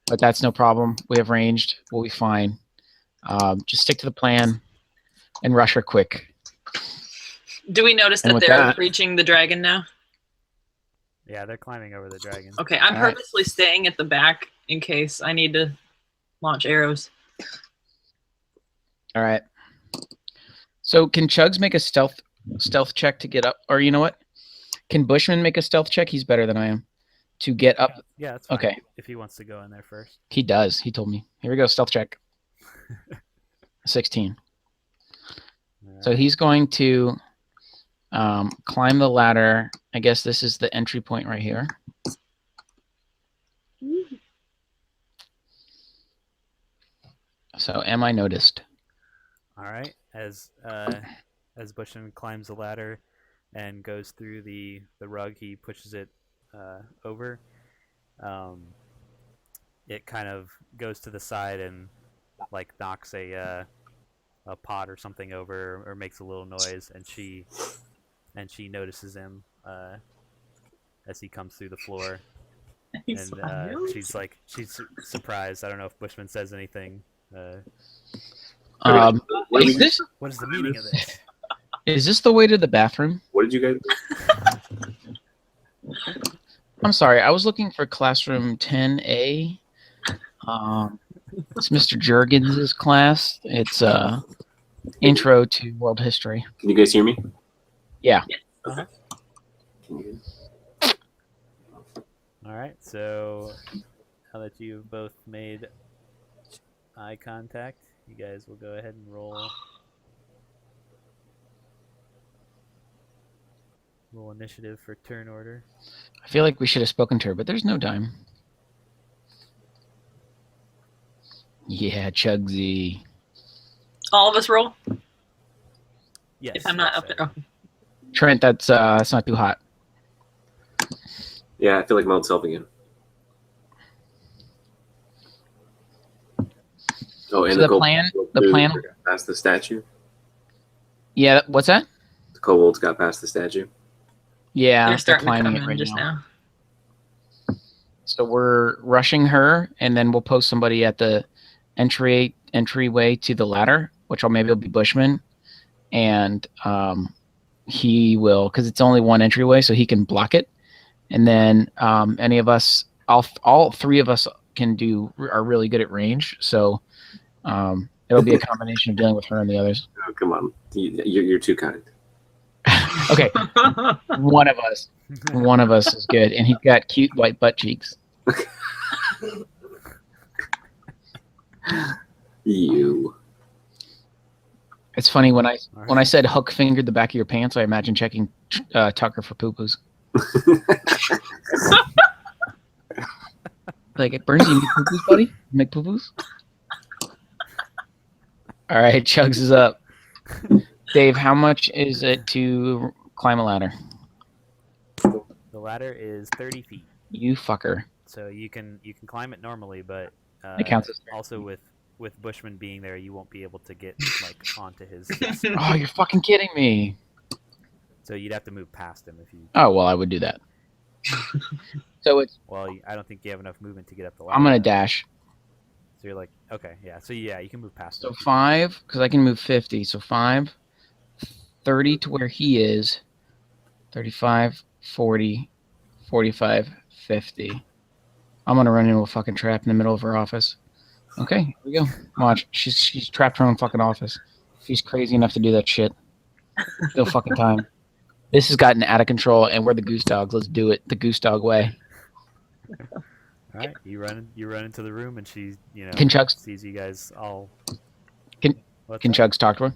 but that's no problem. We have ranged. We'll be fine. Just stick to the plan and rush her quick. Do we notice And that with they're that- reaching the dragon now? Yeah, they're climbing over the dragon. Okay, I'm All right. purposely staying at the back in case I need to launch arrows. All right. So can Chugs make a stealth check to get up? Or you know what? Can Bushman make a stealth check? He's better than I am. To get up. Yeah, that's fine. Okay. If he wants to go in there first. He does. He told me. Here we go. Stealth check. 16. So Alright. he's going to climb the ladder. I guess this is the entry point right here. So am I noticed? All right. As Bushman climbs the ladder and goes through the rug, he pushes it over. It kind of goes to the side and like knocks a pot or something over or makes a little noise, and she notices him as he comes through the floor. He And smiles. she's surprised. I don't know if Bushman says anything. Is What this What is the meaning of this? the way to the bathroom? did you guys do? I'm sorry. I was looking for classroom 10A. It's Mr. Jurgens' class. It's intro to world history. Can you guys hear me? Yeah. Uh-huh. Can you- All right. So now that you've both made eye contact, you guys will go ahead and roll initiative for turn order. I feel like we should have spoken to her, but there's no time. Yeah, Chugsy. All of us roll? Yes. If I'm not yes, up there. right. Okay. Trent, that's not too hot. Yeah, I feel like my old self again. Oh, and So the plan- got past the statue. Yeah, what's that? The kobolds got past the statue. Yeah, They're they're starting to climbing come it in right just now. now. So we're rushing her, and then we'll post somebody at the entryway to the ladder, which maybe will be Bushman, and he will, because it's only one entryway, so he can block it. And then any of us, all three of us are really good at range, so it'll be a combination of dealing with her and the others. Oh, come on. You're too kind. Okay, one of us is good, and he's got cute white butt cheeks. You. It's funny when I All when I said hook fingered the back of your pants, I imagine checking Tucker for poo-poos. Like, Burns, you make poo-poos, buddy? You make poo-poos? All right, Chugs is up. Dave, how much is it to climb a ladder? The ladder is 30 feet, You fucker. so you can climb it normally, but It counts as 30 also feet. with Bushman being there, you won't be able to get like onto his chest. Oh, you're fucking kidding me. So you'd have to move past him if you. Oh, well, I would do that. So Well, I don't think you have enough movement to get up the ladder. I'm going to dash. So you're like, okay, yeah. So yeah, you can move past So him. 5, because I can move 50. So 5, 30 to where he is, 35, 40, 45, 50. I'm going to run into a fucking trap in the middle of her office. Okay, here we go. Watch. She's trapped her own fucking office. She's crazy enough to do that shit. No fucking time. This has gotten out of control, and we're the goose dogs. Let's do it the goose dog way. All right, you run into the room, and she, Can Chugs sees you guys all. Can- What's can that? Chugs talk to her?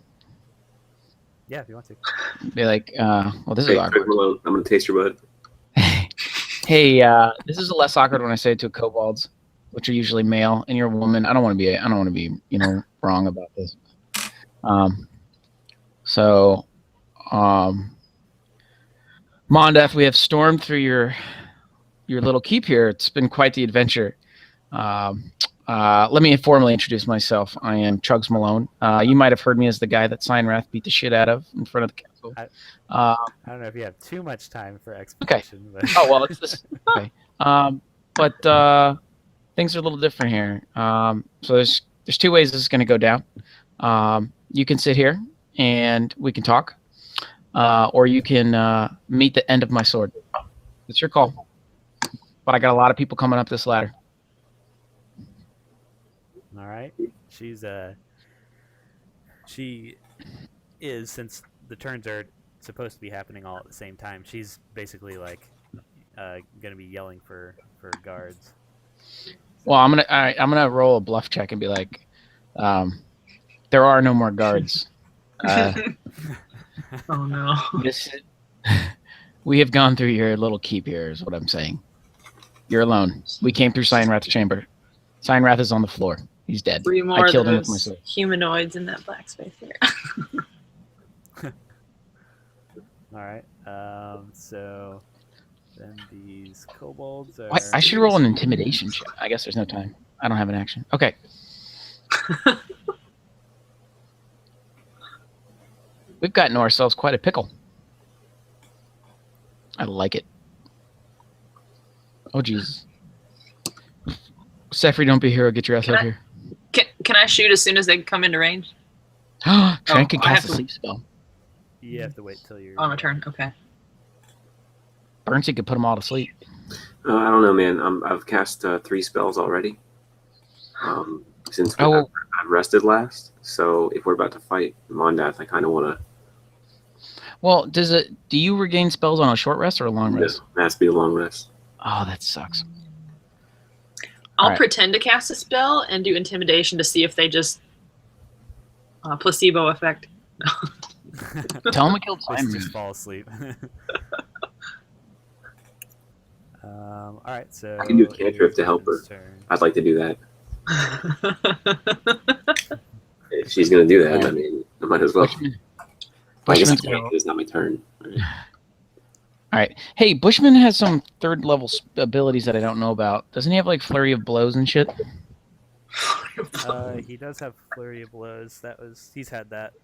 Yeah, if you want to. Be like, well, this is Hey, awkward. Craig Malone, I'm gonna taste your butt. Hey, this is less awkward when I say it to kobolds, which are usually male, and you're a woman. I don't want to be, wrong about this. Mondef, we have stormed through your little keep here. It's been quite the adventure. Let me formally introduce myself. I am Chugs Malone. You might have heard me as the guy that Signrath beat the shit out of in front of the castle. I don't know if you have too much time for explanation. But... Oh, well, it's this. Okay. But things are a little different here. So there's there's two ways this is going to go down. You can sit here and we can talk, or you can meet the end of my sword. It's your call. But I got a lot of people coming up this ladder. All right. She is, since the turns are supposed to be happening all at the same time, she's basically like gonna be yelling for guards. Well, I'm gonna roll a bluff check and be like, there are no more guards. Oh no. We have gone through your little keep here, is what I'm saying. You're alone. We came through Cyanrath's chamber. Cyanrath is on the floor. He's dead. 3 more I of killed him with those my sword. humanoids in that black space there. All right. So then these kobolds are. I should roll an intimidation check. I guess there's no time. I don't have an action. Okay. We've gotten ourselves quite a pickle. I like it. Oh, Jesus. Sefri, don't be a hero. Get your ass out here. Can I shoot as soon as they come into range? Shank can I have cast a to- sleep spell. You have to wait till you're On my turn. Okay. Burnsy could put them all to sleep. I don't know, man. I've cast 3 spells already. Since I rested last. So if we're about to fight Mondath, I kind of want to. Well, do you regain spells on a short rest or a long rest? It has to be a long rest. Oh, that sucks. I'll Alright. pretend to cast a spell and do intimidation to see if they just placebo effect. Tell him we killed Let's Simon. just fall asleep. All right, so I can do a cantrip to help her. turn. I'd like to do that. If she's going to do that, I mean, I might as well. I guess I Bushman's can't, 'cause it's not my turn. All right. Hey, Bushman has some third level abilities that I don't know about. Doesn't he have like flurry of blows and shit? He does have flurry of blows. He's had that.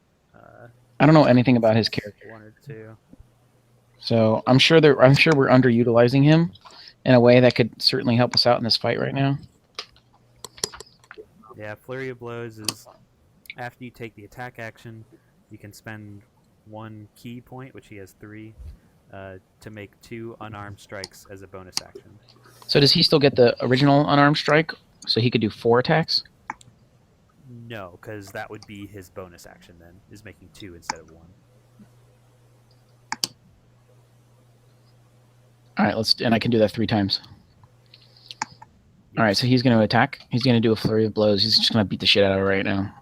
I don't know anything about his character, 1 or 2. so I'm sure we're underutilizing him in a way that could certainly help us out in this fight right now. Yeah, flurry of blows is after you take the attack action, you can spend 1 key point, which he has 3, to make 2 unarmed strikes as a bonus action. So does he still get the original unarmed strike? So he could do 4 attacks? No, because that would be his bonus action then, is making 2 instead of 1. All right, and I can do that 3 times. All right, so he's going to attack. He's going to do a flurry of blows. He's just going to beat the shit out of her right now.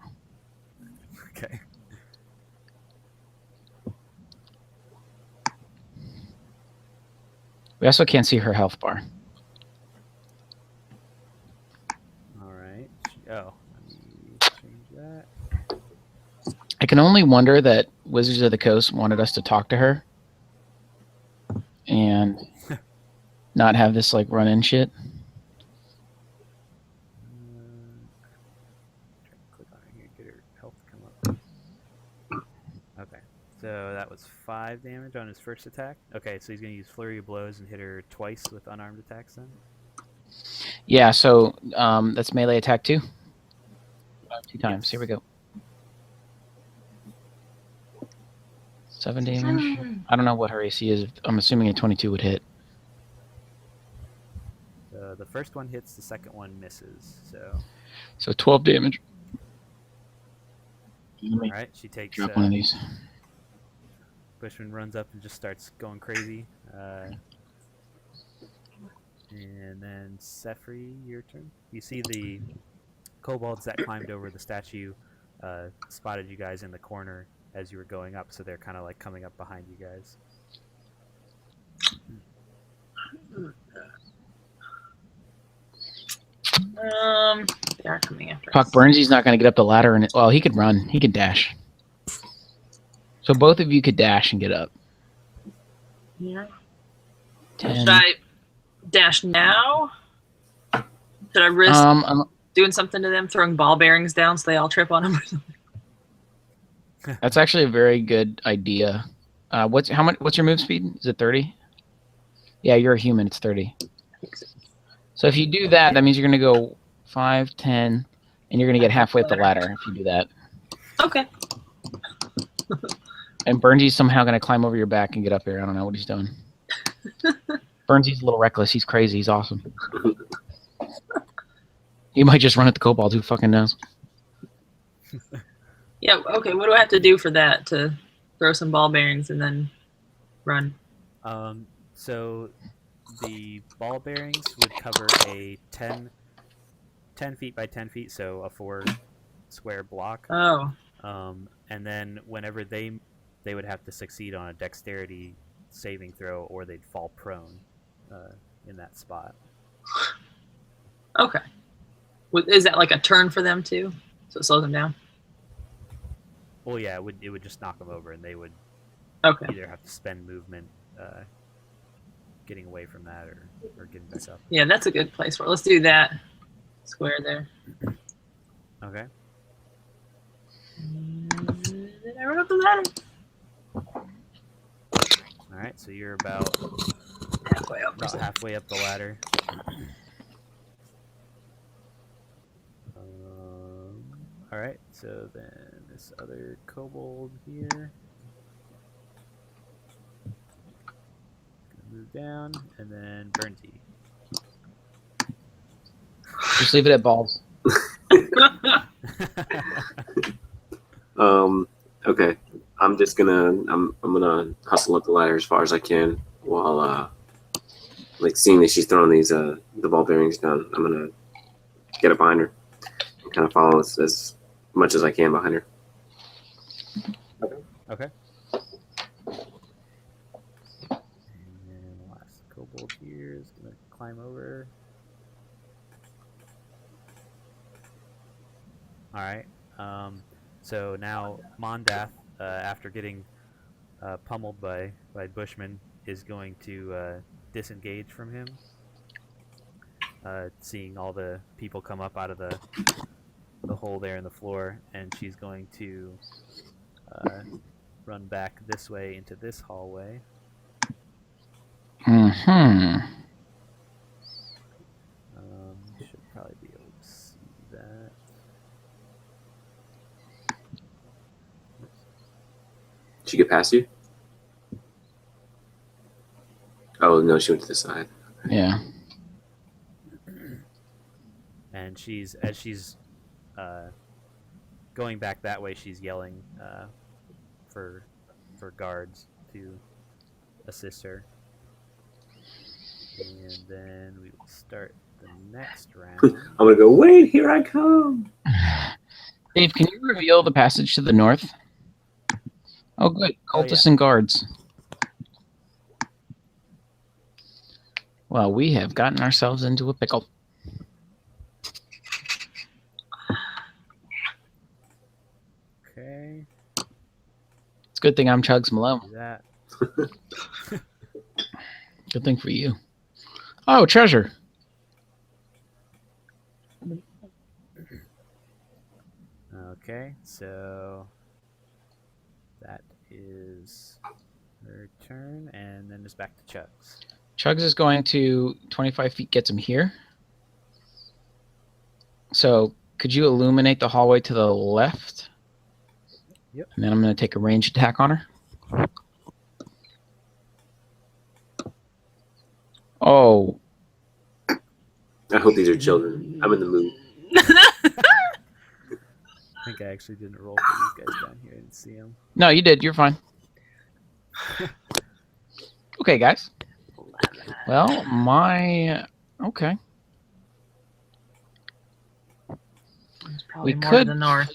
Okay. We also can't see her health bar. All right. Oh, let me change that. I can only wonder that Wizards of the Coast wanted us to talk to her and not have this like run-in shit. Click on it here, get her health to come up. Okay, so that was 5 damage on his first attack. Okay, so he's going to use Flurry of Blows and hit her twice with unarmed attacks then? Yeah, so that's melee attack 2. 2 times. Here we go. 7 damage. I don't know what her AC is. I'm assuming a 22 would hit. The first one hits, the second one misses. So 12 damage. Let All me right, she takes. drop one of these. Bushman runs up and just starts going crazy. And then Sefri, your turn. You see the kobolds that climbed over the statue spotted you guys in the corner as you were going up, so they're kind of like coming up behind you guys. They are coming after Fuck, us. Burnsy's not going to get up the ladder. Well, he could run. He could dash. So both of you could dash and get up. Yeah. 10. Should I dash now? Should I risk doing something to them, throwing ball bearings down so they all trip on them or something? That's actually a very good idea. What's your move speed? Is it 30? Yeah, you're a human. It's 30. So if you do that, that means you're going to go 5, 10, and you're gonna get halfway up the ladder if you do that. Okay. And Burnsy's somehow gonna climb over your back and get up here. I don't know what he's doing. Burnsy's a little reckless. He's crazy. He's awesome. He might just run at the kobold. Who fucking knows? Yeah. Okay. What do I have to do for that to throw some ball bearings and then run? So the ball bearings would cover a 10 feet by 10 feet, so a 4 square block. Oh. And then whenever they would have to succeed on a dexterity saving throw, or they'd fall prone in that spot. Okay. Is that like a turn for them too? So it slows them down? Well, yeah, it would just knock them over, and they would Okay. either have to spend movement getting away from that or getting back up. Yeah, that's a good place for it. Let's do that square there. Okay. And then I run up the ladder. All right, so you're about Halfway up. halfway up the ladder. All right, so then this other kobold here gonna move down, and then Burnsy. Just leave it at balls. Okay. I'm gonna hustle up the ladder as far as I can while like seeing that she's throwing these the ball bearings down. I'm gonna get up behind her and kind of follow as much as I can behind her. Okay. And then the last kobold here is gonna climb over. All right. So now Mondath, after getting pummeled by Bushman, is going to disengage from him. Seeing all the people come up out of the hole there in the floor, and she's going to run back this way into this hallway. Mm-hmm. You should probably be able to see that. Did she get past you? Oh no, she went to the side. Yeah. And as she's going back that way, she's yelling for guards to assist her. And then we will start the next round. I'm gonna go. Wait, here I come. Dave, can you reveal the passage to the north? Oh, good. Cultists and guards. Well, we have gotten ourselves into a pickle. Okay. It's a good thing I'm Chugs Malone. Do that. Good thing for you. Oh, treasure. Okay, so that is her turn, and then it's back to Chugs. Chugs is going to 25 feet, gets him here. So could you illuminate the hallway to the left? Yep. And then I'm going to take a ranged attack on her. Oh. I hope these are children. I'm in the mood. I think I actually didn't roll for these guys down here. I didn't see them. No, you did. You're fine. Okay, guys. Well, okay. Probably We more could to the north.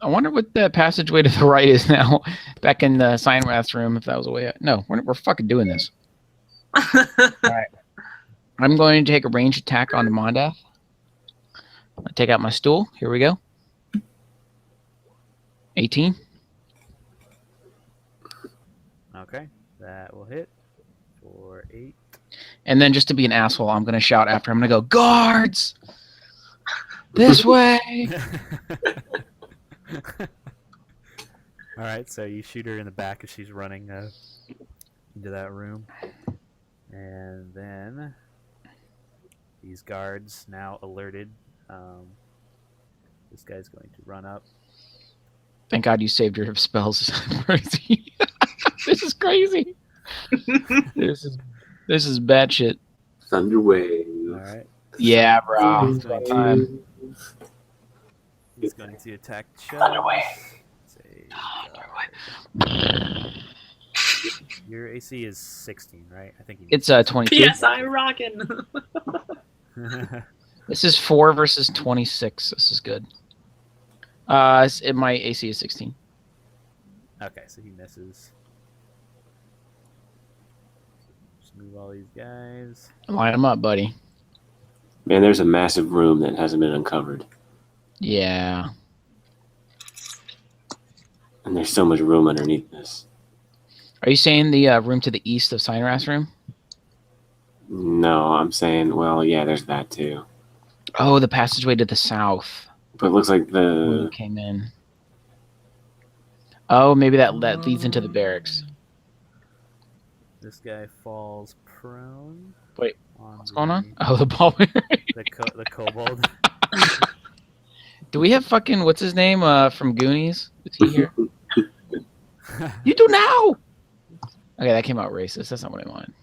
I wonder what the passageway to the right is now. Back in the Signwrath's room, if that was a way. No, we're fucking doing this. All right. I'm going to take a range attack on the Mondath. I'll take out my stool. Here we go. 18. Okay, that will hit for 8. And then just to be an asshole, I'm going to shout after. I'm going to go, guards! This way! All right, so you shoot her in the back as she's running into that room. And then these guards, now alerted, This guy's going to run up. Thank God you saved your spells. This is crazy. This is bad shit. Thunder Wave. All right. Yeah, bro. He's going He's going to attack Chug. Say, your AC is 16, right? I think It's 22. PSI rocking. This is 4 versus 26. This is good. My AC is 16. Okay, so he misses. Just move all these guys. Line them up, buddy. Man, there's a massive room that hasn't been uncovered. Yeah. And there's so much room underneath this. Are you saying the room to the east of Signras room? No, I'm saying, well, yeah, there's that too. Oh, the passageway to the south. But it looks like When you the... came in. Oh, maybe that leads into the barracks. This guy falls prone. Wait, on what's going on? Oh, the ball. The kobold. Do we have fucking what's his name from Goonies? Is he here? You do now. Okay, that came out racist. That's not what I wanted.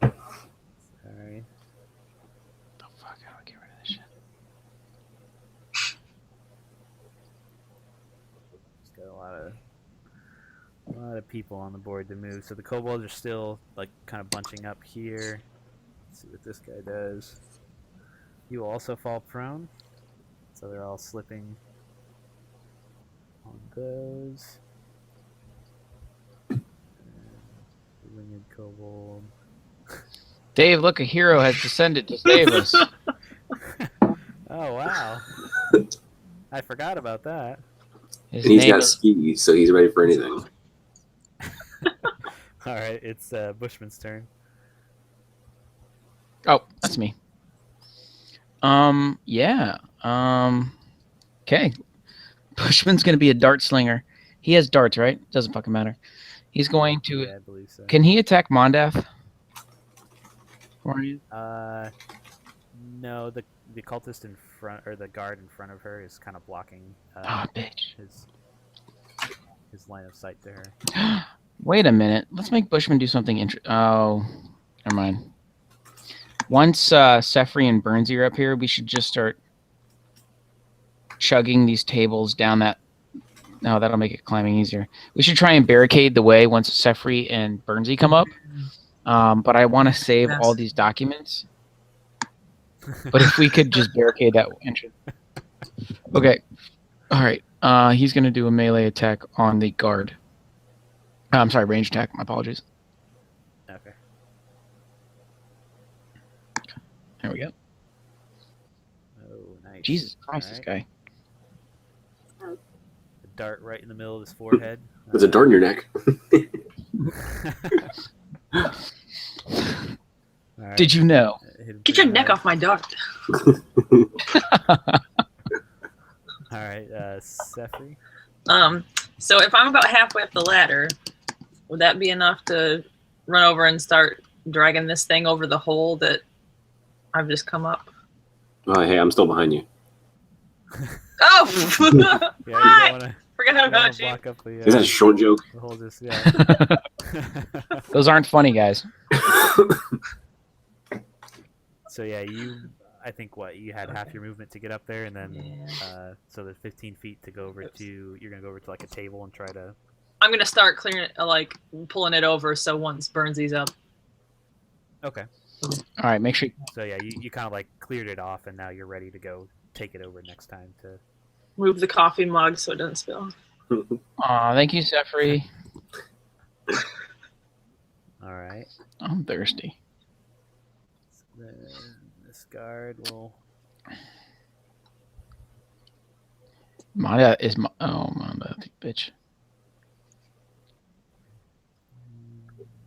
Sorry. The fuck! How do I get rid of this shit? Just got a lot of people on the board to move. So the kobolds are still like kind of bunching up here. Let's see what this guy does. You will also fall prone. So they're all slipping on those. And the winged kobold. Dave, look, a hero has descended to save us. Oh wow! I forgot about that. His And he's name got is skis, so he's ready for anything. All right, it's Bushman's turn. Oh, that's me. Yeah. Okay. Bushman's gonna be a dart slinger. He has darts, right? Doesn't fucking matter. He's going to. Yeah, I believe so. Can he attack Mondath? For you? No, the cultist in front, or the guard in front of her, is kind of blocking Ah, bitch. his line of sight to her. Wait a minute. Let's make Bushman do something Oh, never mind. Once Sefri and Burnsy are up here, we should just start chugging these tables down that. No, that'll make it climbing easier. We should try and barricade the way once Sefri and Burnsy come up. But I want to save all these documents. But if we could just barricade that entrance. Okay. All right. He's going to do a melee attack on the guard. I'm sorry, range attack. My apologies. Okay. There we go. Oh, nice. Jesus Christ, All this right. guy. A dart right in the middle of his forehead. There's a dart in your neck. All right. Did you know? Hit him Get your pretty neck hard. off my dart. All right, Sefri. So if I'm about halfway up the ladder, would that be enough to run over and start dragging this thing over the hole that I've just come up? Oh, hey, I'm still behind you. Oh! Yeah, you don't want to Forgot about you. block up the. Is that a short joke? The whole just yeah. Those aren't funny, guys. So yeah, I think you had half your movement to get up there, and then so there's 15 feet to go over to. You're gonna go over to like a table and try to. I'm gonna start clearing it, like pulling it over. So once Burnsy's up, Okay. All right, make sure. So yeah, you kind of like cleared it off, and now you're ready to go take it over next time to. move the coffee mug so it doesn't spill. Aw, thank you, Sefri. All right. I'm thirsty. So then this guard will. Manda is my. Oh, Manda, bitch.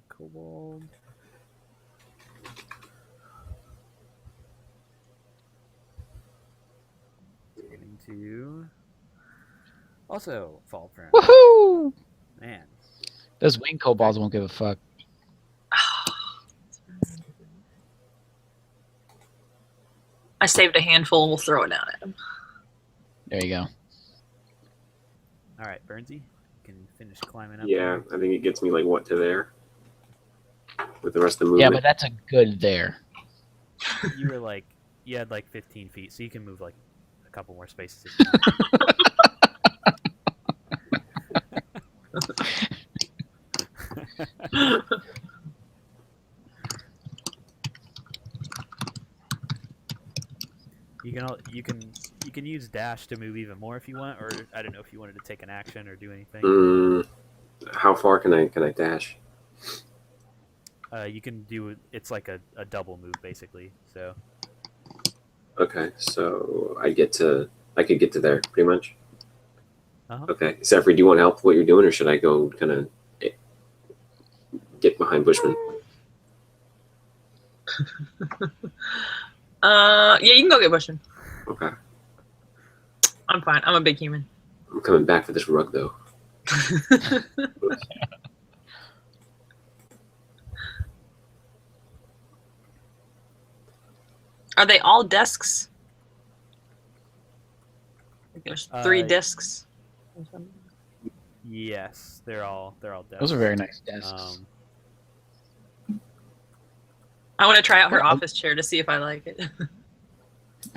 Kobold. Going to also fall prone. Woohoo! Man. Those wing kobolds won't give a fuck. I saved a handful and we'll throw it down at him. There you go. All right, Burnsy, you can finish climbing up. Yeah, there. I think it gets me like what to there with the rest of the movement. Yeah, but that's a good there. You were like, you had like 15 feet, so you can move like a couple more spaces. If you want. You can use dash to move even more if you want, or I don't know if you wanted to take an action or do anything. How far can I dash? You can do it's like a double move basically. So Okay, so I could get to there pretty much. Uh-huh. Okay, Safri, do you want help with what you're doing, or should I go kind of get behind Bushman? Yeah, you can go get Bushman. Okay, I'm fine. I'm a big human. I'm coming back for this rug though. Are they all desks? I think there's 3 Uh, discs. yes, they're all desks. Those are very nice desks. I want to try out her office chair to see if I like it.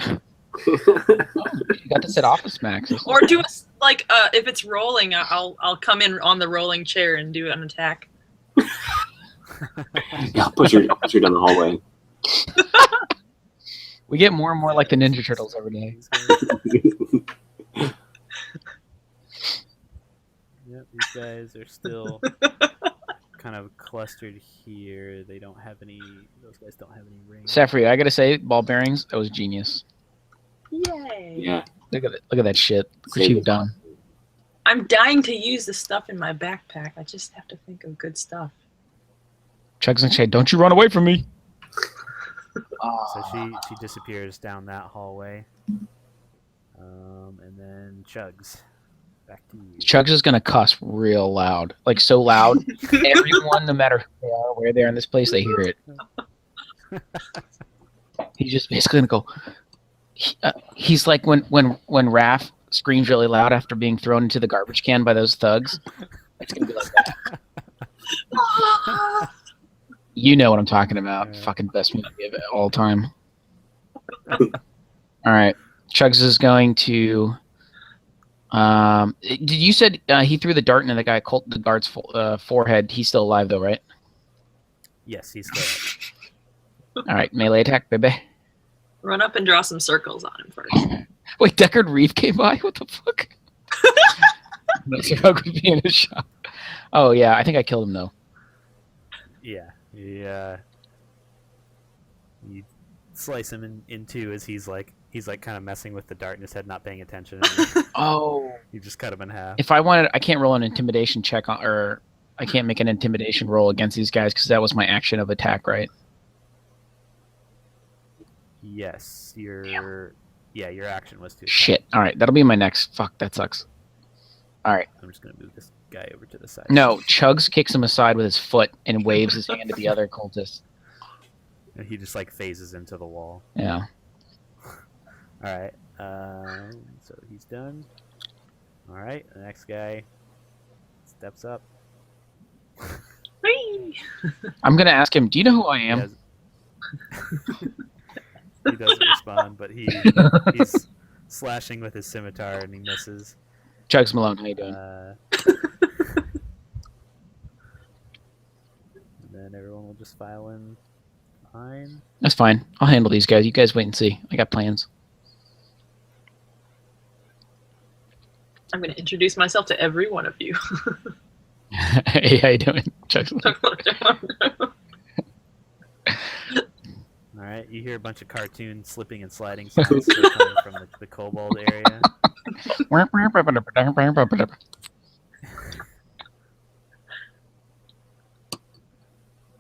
You got to sit office max. Or do a, like if it's rolling, I'll come in on the rolling chair and do an attack. Yeah, I'll push you down the hallway. We get more and more like the Ninja Turtles every day. Yep, these guys are still kind of clustered here. They don't have any. Those guys don't have any rings. Safri, I gotta say, ball bearings, that was genius. Yay! Yeah, Look at that shit. Look what you've done. I'm dying to use the stuff in my backpack. I just have to think of good stuff. Chugs and Shay, don't you run away from me. So she disappears down that hallway. And then Chugs, back to you. Chugs is gonna cuss real loud, like so loud. Everyone, no matter who they are, where they are in this place, they hear it. He's just basically gonna go. He's like when Raph screams really loud after being thrown into the garbage can by those thugs. It's gonna be like that. You know what I'm talking about. Fucking best movie of all time. All right, Chugs is going to. Did you said he threw the dart into the guard's forehead? He's still alive though, right? Yes, he's still. All right, melee attack, baby. Run up and draw some circles on him first. Wait, Deckard Reeve came by? What the fuck? That's Rug was being a shot. Oh yeah, I think I killed him though. Yeah. You slice him in two as he's like kind of messing with the dart in his head, not paying attention. Oh. You just cut him in half. If I wanted, I can't roll an intimidation check or I can't make an intimidation roll against these guys because that was my action of attack, right? Yes, your action was to attack. Shit. All right, that'll be my next. Fuck, that sucks. All right. I'm just gonna move this guy over to the side. No, Chugs kicks him aside with his foot and waves his hand to the other cultist. And he just like phases into the wall. Yeah. All right. So he's done. All right. The next guy steps up. Whee! I'm gonna ask him. Do you know who I He, am? he doesn't respond, but he's slashing with his scimitar and he misses. Chugs Malone, how you doing? And then everyone will just file in behind. That's fine. I'll handle these guys. You guys wait and see. I got plans. I'm going to introduce myself to every one of you. Hey, how you doing, Chugs? All right, you hear a bunch of cartoon slipping and sliding sounds still coming from the kobold area.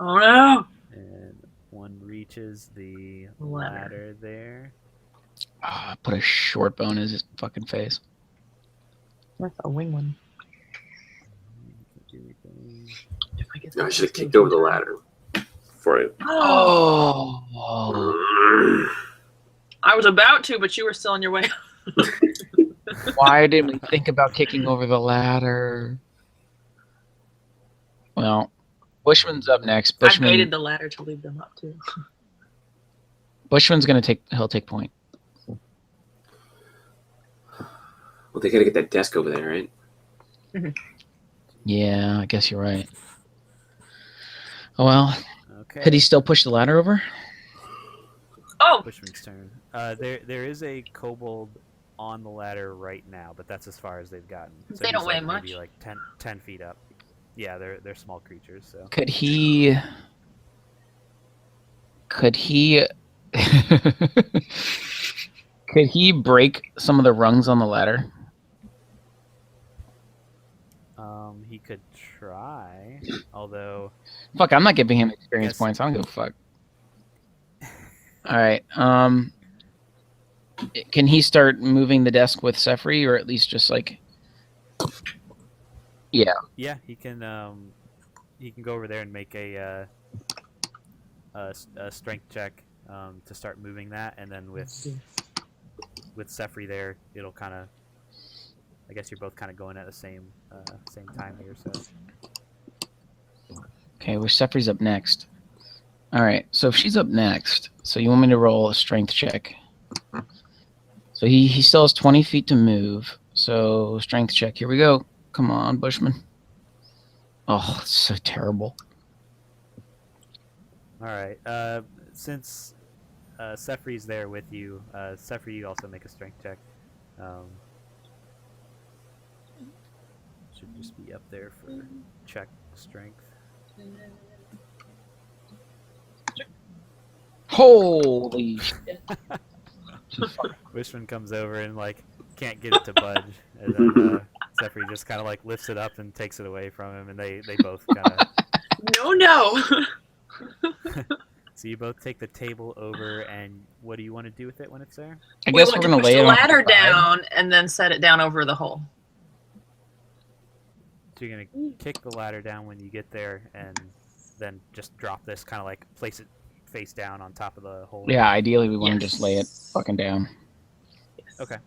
Oh no! And one reaches the Ladder. ladder there. Put a short bone in his fucking face. That's a wing one. You can do anything. If I get I should have kicked over the ladder for it. Oh. I was about to, but you were still on your way. Why didn't we think about kicking over the ladder? Well, Bushman's up next. I baited the ladder to leave them up too. Bushman's gonna he'll take point. Well, they gotta get that desk over there, right? Yeah, I guess you're right. Oh well. Okay. Could he still push the ladder over? Oh, Bushman's turn. There is a kobold on the ladder right now, but that's as far as they've gotten. So They don't he's, weigh like, much. Maybe like 10 feet up. Yeah, they're small creatures. So Could he? Could he break some of the rungs on the ladder? he could try. Although Fuck, I'm not giving him experience Yes. points. I don't give a fuck. All right. Can he start moving the desk with Sefri, or at least just like? Yeah. yeah, he can go over there and make a strength check to start moving that, and then with Sefri there, it'll kind of. I guess you're both kind of going at the same time here, so. Okay, well, Sefri's up next. All right, so if she's up next, so you want me to roll a strength check. So he still has 20 feet to move. So strength check. Here we go. Come on, Bushman. Oh, it's so terrible. All right. Since Sefri's there with you, Sefri, you also make a strength check. Should just be up there for check strength. Holy shit. Wishman comes over and like can't get it to budge, and then Sefri just kind of like lifts it up and takes it away from him, and they both kind of. No. So you both take the table over, and what do you want to do with it when it's there? I We guess want we're to gonna push lay the it on ladder the side. down and then set it down over the hole. So you're gonna kick the ladder down when you get there, and then just drop this, kind of like place it face down on top of the hole. Yeah, ideally we want to just lay it fucking down. Yes. Okay.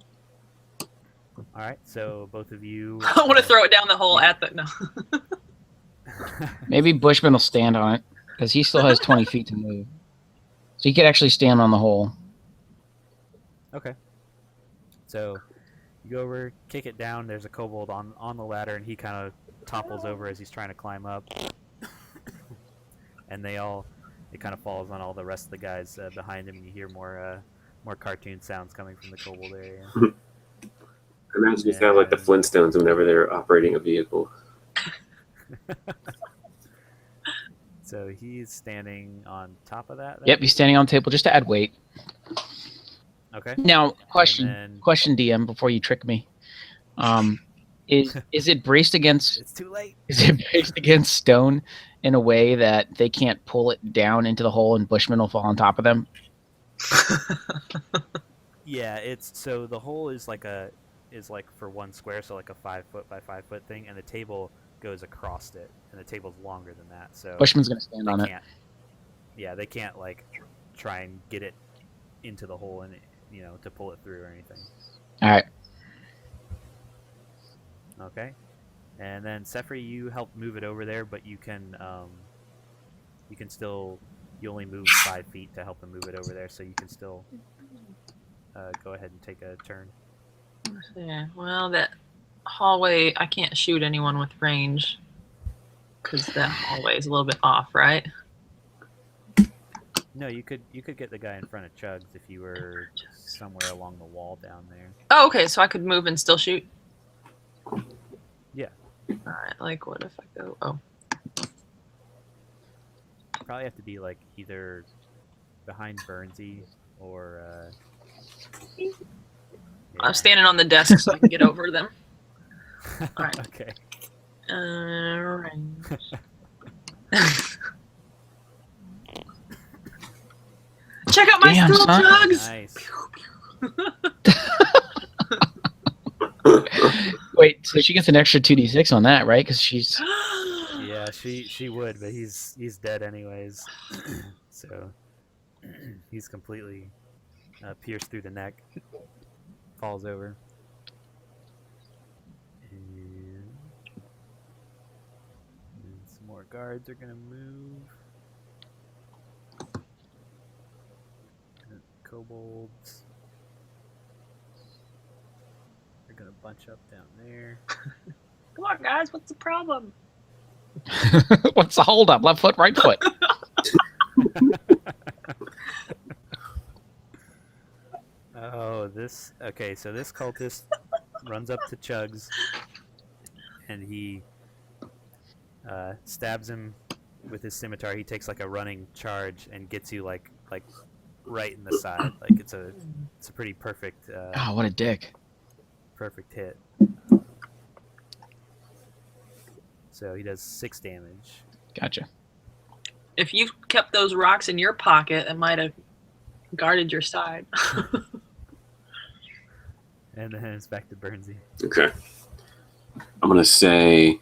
All right. So both of you. I want to throw it down the hole at the no. Maybe Bushman will stand on it because he still has 20 feet to move, so he could actually stand on the hole. Okay. So you go over, kick it down. There's a kobold on the ladder, and he kind of topples over as he's trying to climb up. And it kind of falls on all the rest of the guys behind him, and you hear more cartoon sounds coming from the kobold area. I imagine it sounds like the Flintstones whenever they're operating a vehicle. So he's standing on top of that. Then? Yep, he's standing on the table just to add weight. Okay. Now, question, then- DM, before you trick me. Is it braced against? It's too late. Is it braced against stone in a way that they can't pull it down into the hole and Bushman will fall on top of them? Yeah, so the hole is like for 1 square, so like a 5 foot by 5 foot thing, and the table goes across it, and the table's longer than that. So Bushman's gonna stand they on it. can't. Yeah, they can't like try and get it into the hole and to pull it through or anything. All right. Okay, and then Sefri, you help move it over there, but you can still. You only move 5 feet to help him move it over there, so you can still go ahead and take a turn. Yeah. Well, that hallway, I can't shoot anyone with range because that hallway is a little bit off, right? No, you could get the guy in front of Chugs if you were somewhere along the wall down there. Oh, okay. So I could move and still shoot. Yeah. All right. Like, what if I go? Oh. Probably have to be like either behind Burnsy or. I'm standing on the desk so I can get over them. Alright. Okay. Range. Check out my Damn, stealth son. chugs. Nice. Wait, so she gets an extra 2d6 on that, right? Because she's. Yeah, she would, but he's dead anyways. So he's completely pierce through the neck. Falls over. And some more guards are going to move. And kobolds. They're going to bunch up down there. Come on, guys. What's the problem? What's the holdup? Left foot, right foot. Oh, this... Okay, so this cultist runs up to Chugs, and he stabs him with his scimitar. He takes like a running charge and gets you like right in the side. Like it's a pretty perfect Oh, what a dick. perfect hit. So he does 6 damage. Gotcha. If you've kept those rocks in your pocket, it might have guarded your side. And then it's back to Bernsey. Okay. I'm gonna say.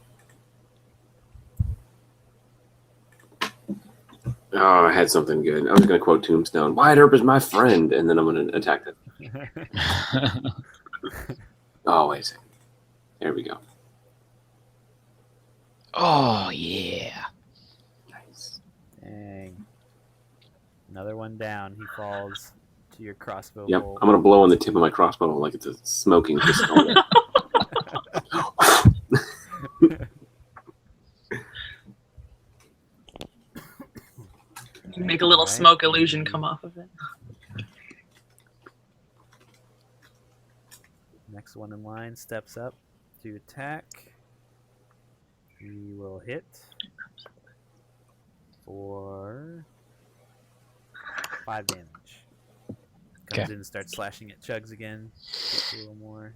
Oh, I had something good. I was gonna quote Tombstone. Wyatt Earp is my friend, and then I'm gonna attack them. Oh, wait a second. There we go. Oh, yeah. Nice. Dang. Another one down. He falls to your crossbow Yep. bolt. I'm gonna blow on the tip of my crossbow like it's a smoking pistol. Make a little Alright. smoke illusion come off of it. Next one in line steps up to attack. He will hit for 5 damage. Comes Okay. in and starts slashing at Chugs again. Gets a little more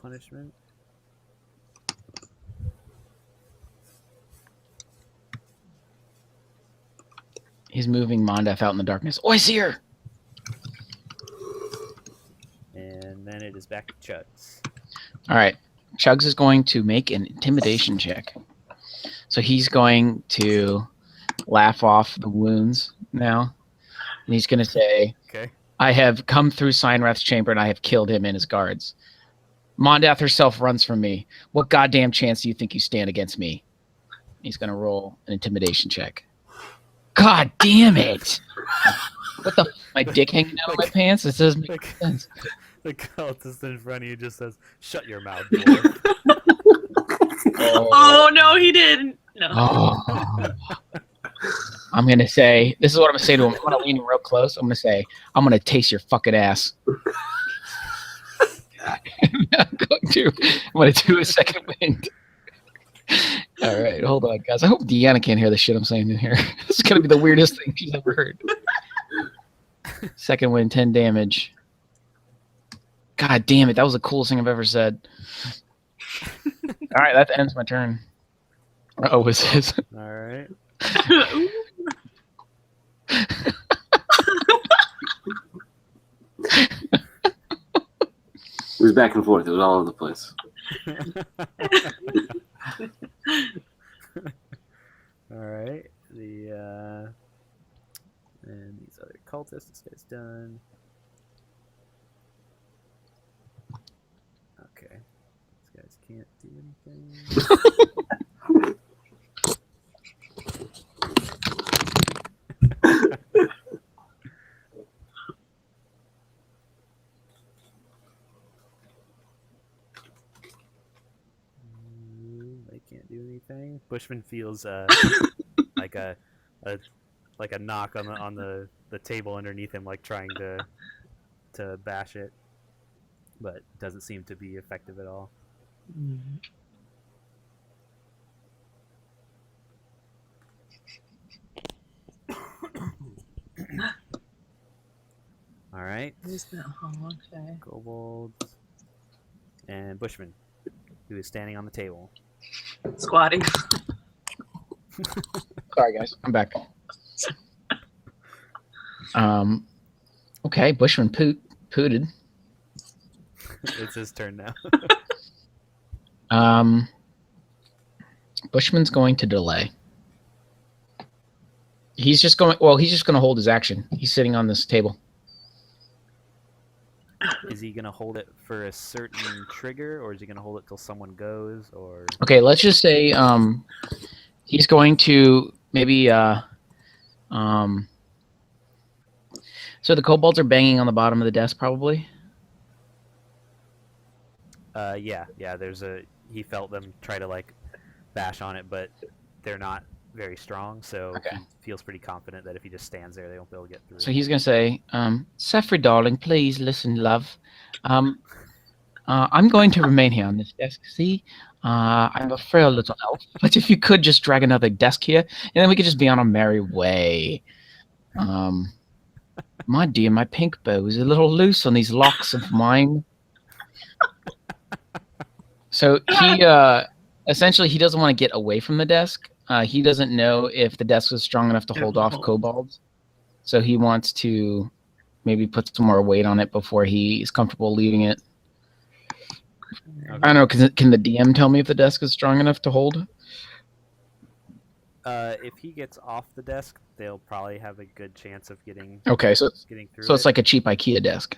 punishment. He's moving Mondath out in the darkness. Oh, I see her! And then it is back to Chugs. All right. Chugs is going to make an intimidation check. So he's going to laugh off the wounds now. And he's going to say, Okay. I have come through Signrath's chamber and I have killed him and his guards. Mondath herself runs from me. What goddamn chance do you think you stand against me? He's going to roll an intimidation check. God damn it! What the? My dick hanging out of my pants? This doesn't make sense. The cultist in front of you just says, "Shut your mouth, dwarf." Oh, no, he didn't. No. Oh. I'm going to say, this is what I'm going to say to him. I'm going to lean real close. I'm going to say, I'm going to taste your fucking ass. I'm going to do a second wind. All right, hold on, guys. I hope Deanna can't hear the shit I'm saying in here. This is going to be the weirdest thing she's ever heard. Second wind, 10 damage. God damn it. That was the coolest thing I've ever said. All right, that ends my turn. Oh, was his. All right. It was back and forth. It was all over the place. All right. And these other cultists. This guy's done. Okay. These guys can't do anything. They can't do anything. Bushman feels like a knock on the table underneath him, like trying to bash it, but it doesn't seem to be effective at all. All right. Okay. Kobolds and Bushman, who is standing on the table. Squatting. Sorry, guys. I'm back. Okay, Bushman pooted. It's his turn now. Bushman's going to delay. He's just going. Well, he's just going to hold his action. He's sitting on this table. Is he gonna hold it for a certain trigger, or is he gonna hold it till someone goes, or? Okay, let's just say he's going to maybe so the kobolds are banging on the bottom of the desk, probably. Yeah. He felt them try to like bash on it, but they're not very strong, so Okay. he feels pretty confident that if he just stands there, they won't be able to get through. So he's going to say, Sefri, darling, please listen, love. I'm going to remain here on this desk. See, I'm a frail little elf, but if you could just drag another desk here, and then we could just be on our merry way. My dear, my pink bow is a little loose on these locks of mine. So he essentially he doesn't want to get away from the desk. He doesn't know if the desk is strong enough to hold off kobolds. So he wants to maybe put some more weight on it before he is comfortable leaving it. Okay. I don't know. Can the DM tell me if the desk is strong enough to hold? If he gets off the desk, they'll probably have a good chance of getting Okay, so through. it's like a cheap IKEA desk.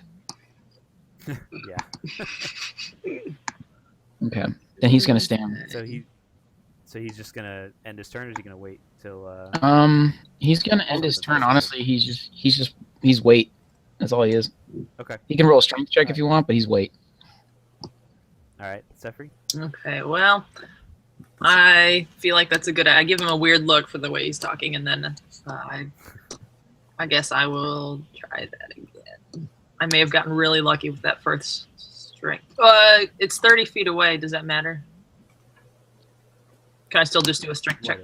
Yeah. Okay, then he's gonna stand. So he's just gonna end his turn, or is he gonna wait till? He's gonna end his turn. Honestly, he's weight. That's all he is. Okay. He can roll a strength check if you want, but he's weight. All right, Sefri. Okay, well, I feel like that's a good. I give him a weird look for the way he's talking, and then I guess I will try that again. I may have gotten really lucky with that first strength. It's 30 feet away. Does that matter? Can I still just do a strength check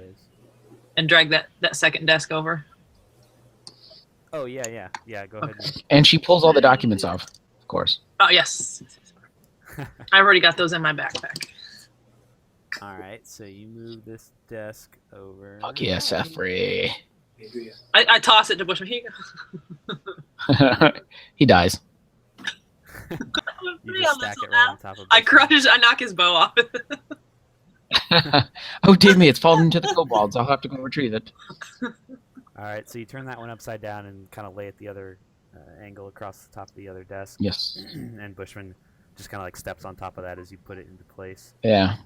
and drag that second desk over? Oh yeah. Go ahead. Okay. And she pulls all the documents off, of course. Oh yes, I've already got those in my backpack. All right, so you move this desk over. Fuck yeah, Sefri. I toss it to Bushman. Here you go. He dies. You just stack it right on top of. I knock his bow off. Oh dear me, it's fallen into the kobolds. I'll have to go retrieve it. All right, so you turn that one upside down and kind of lay it the other angle across the top of the other desk. Yes. And Bushman just kind of like steps on top of that as you put it into place. Yeah.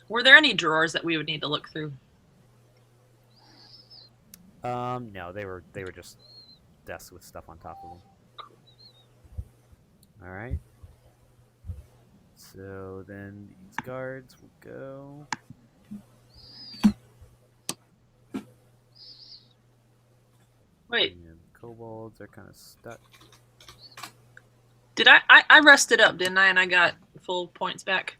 Were there any drawers that we would need to look through? No, they were just desks with stuff on top of them. All right. So then these guards will go. Wait, And kobolds are kind of stuck. did I rested up, didn't I? And I got full points back.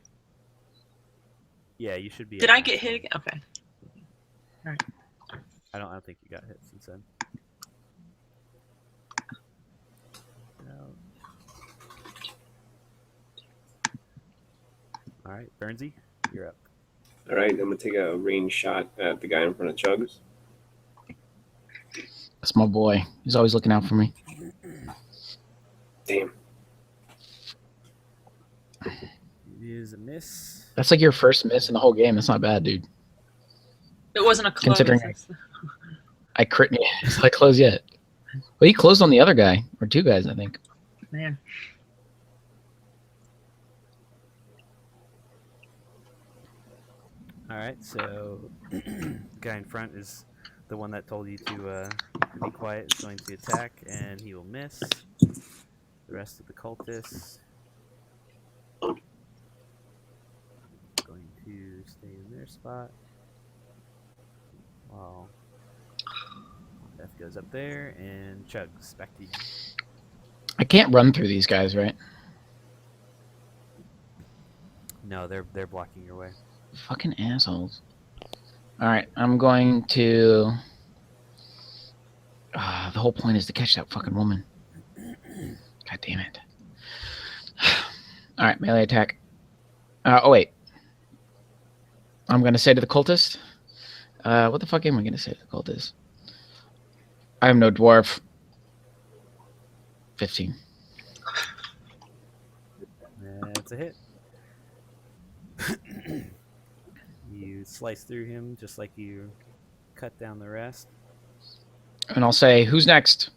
Yeah, you should be. Did at I get max hit level. again? Okay. I don't think you got hit since then. No. All right, Bernsey, you're up. All right, I'm gonna take a range shot at the guy in front of Chugs. That's my boy. He's always looking out for me. Damn. It is a miss. That's like your first miss in the whole game. That's not bad, dude. It wasn't a close. Considering I crit. Yeah, it's like close yet. Well, he closed on the other guy, or two guys, I think. Man. All right, so the guy in front is the one that told you to be quiet. Is going to attack, and he will miss. The rest of the cultists going to stay in their spot. Wow. Death goes up there, and Chugs, back to you. I can't run through these guys, right? No, they're blocking your way. Fucking assholes. Alright, I'm going to... the whole point is to catch that fucking woman. God damn it. Alright, melee attack. Oh, wait. I'm going to say to the cultist... what the fuck am I going to say to the cultist? I am no dwarf. 15. That's a hit. You slice through him just like you cut down the rest. And I'll say, who's next?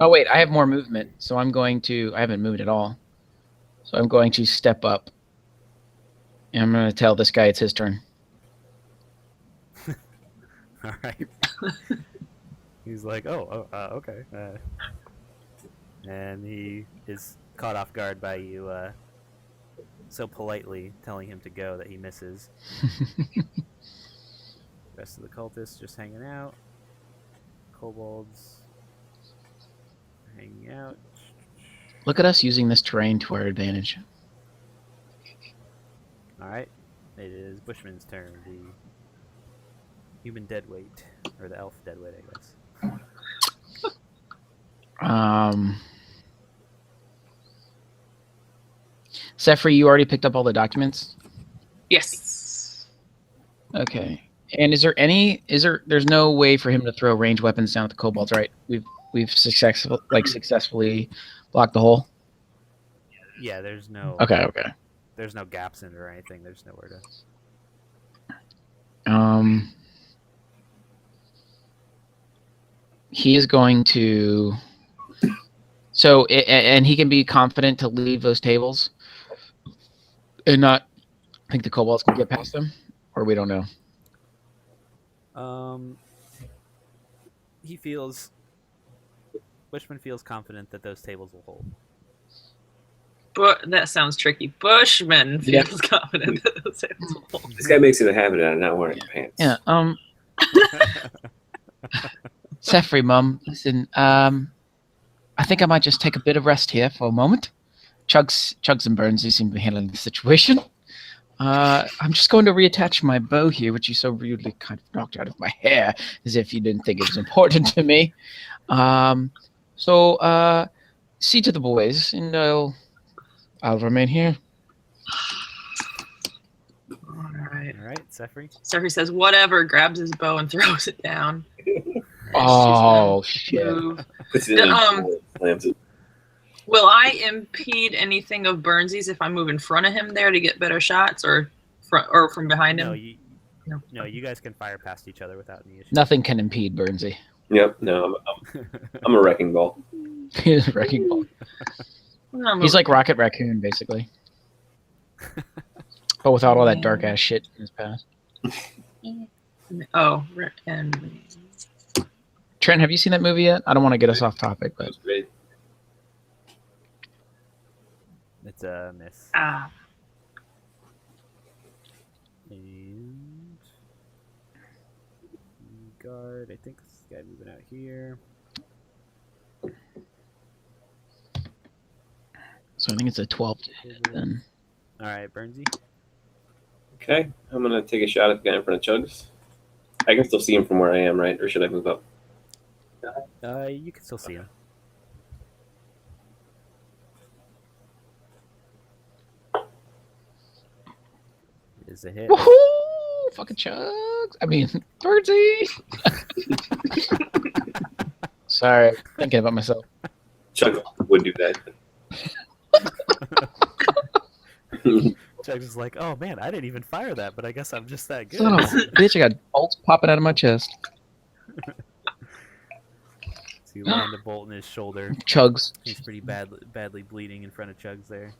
Oh, wait, I have more movement. So I'm going to... I haven't moved at all. So I'm going to step up. And I'm going to tell this guy it's his turn. All right. He's like, okay. And he is caught off guard by you so politely telling him to go that he misses. Rest of the cultists just hanging out. Kobolds hanging out. Look at us using this terrain to our advantage. Alright. It is Bushman's turn. The human deadweight. Or the elf deadweight, I guess. Sefri, you already picked up all the documents? Yes. Okay. And there's no way for him to throw ranged weapons down at the kobolds, right? We've successfully blocked the hole? Yeah, there's no Okay. there's no gaps in it or anything. There's nowhere to he is going to... So, and he can be confident to leave those tables and not think the kobolds can get past them? Or we don't know? Bushman feels confident that those tables will hold. But that sounds tricky. Bushman feels confident that those tables will hold. This guy makes it a habit out of not wearing pants. Yeah, Sefri, Mum, listen, I think I might just take a bit of rest here for a moment. Chugs and Burns, you seem to be handling the situation. I'm just going to reattach my bow here, which you so rudely kind of knocked out of my hair, as if you didn't think it was important to me. So see to the boys, and I'll remain here. All right. All right, Sefri. Sefri says, whatever, grabs his bow and throws it down. Oh, shit. Puts it in and slams it. Will I impede anything of Burnsy's if I move in front of him there to get better shots, or from behind him? No, you guys can fire past each other without any issue. Nothing can impede Burnsy. Yep, no, I'm a wrecking ball. He's a wrecking ball. He's like Rocket Raccoon, basically. But without all that dark ass shit in his past. Oh, and Trent, have you seen that movie yet? I don't want to get us off topic, but Great. It's a miss. And guard, I think this guy moving out here. so I think it's a 12 to hit then. All right, Burnsy. Okay, I'm gonna take a shot at the guy in front of Chugs. I can still see him from where I am, right? Or should I move up? You can still see him. Is a hit. Woohoo! Fucking Chugs! I mean, Birdsy! Sorry, thinking about myself. Chugs would do that. Chugs is like, oh man, I didn't even fire that, but I guess I'm just that good. Son of a bitch, I got bolts popping out of my chest. So you land a bolt in his shoulder. Chugs. He's pretty badly bleeding in front of Chugs there.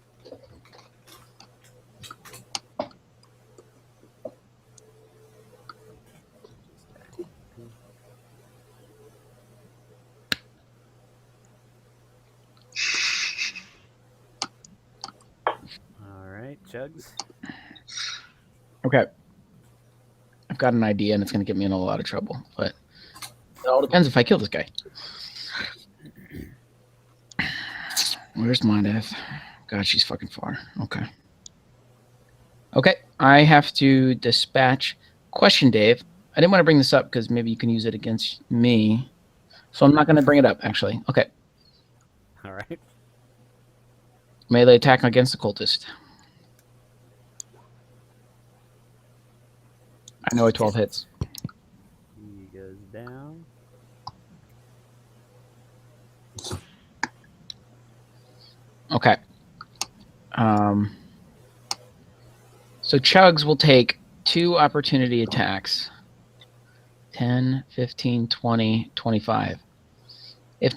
Alright, Chugs. Okay. I've got an idea, and it's going to get me in a lot of trouble, but it all depends if I kill this guy. Where's Mondeath? God, she's fucking far. Okay. Okay, I have to dispatch. Question, Dave. I didn't want to bring this up because maybe you can use it against me. So I'm not going to bring it up, actually. Okay. Alright. Melee attack against the cultist. I know a 12 hits. He goes down. Okay. So Chugs will take 2 opportunity attacks 10, 15, 20, 25. If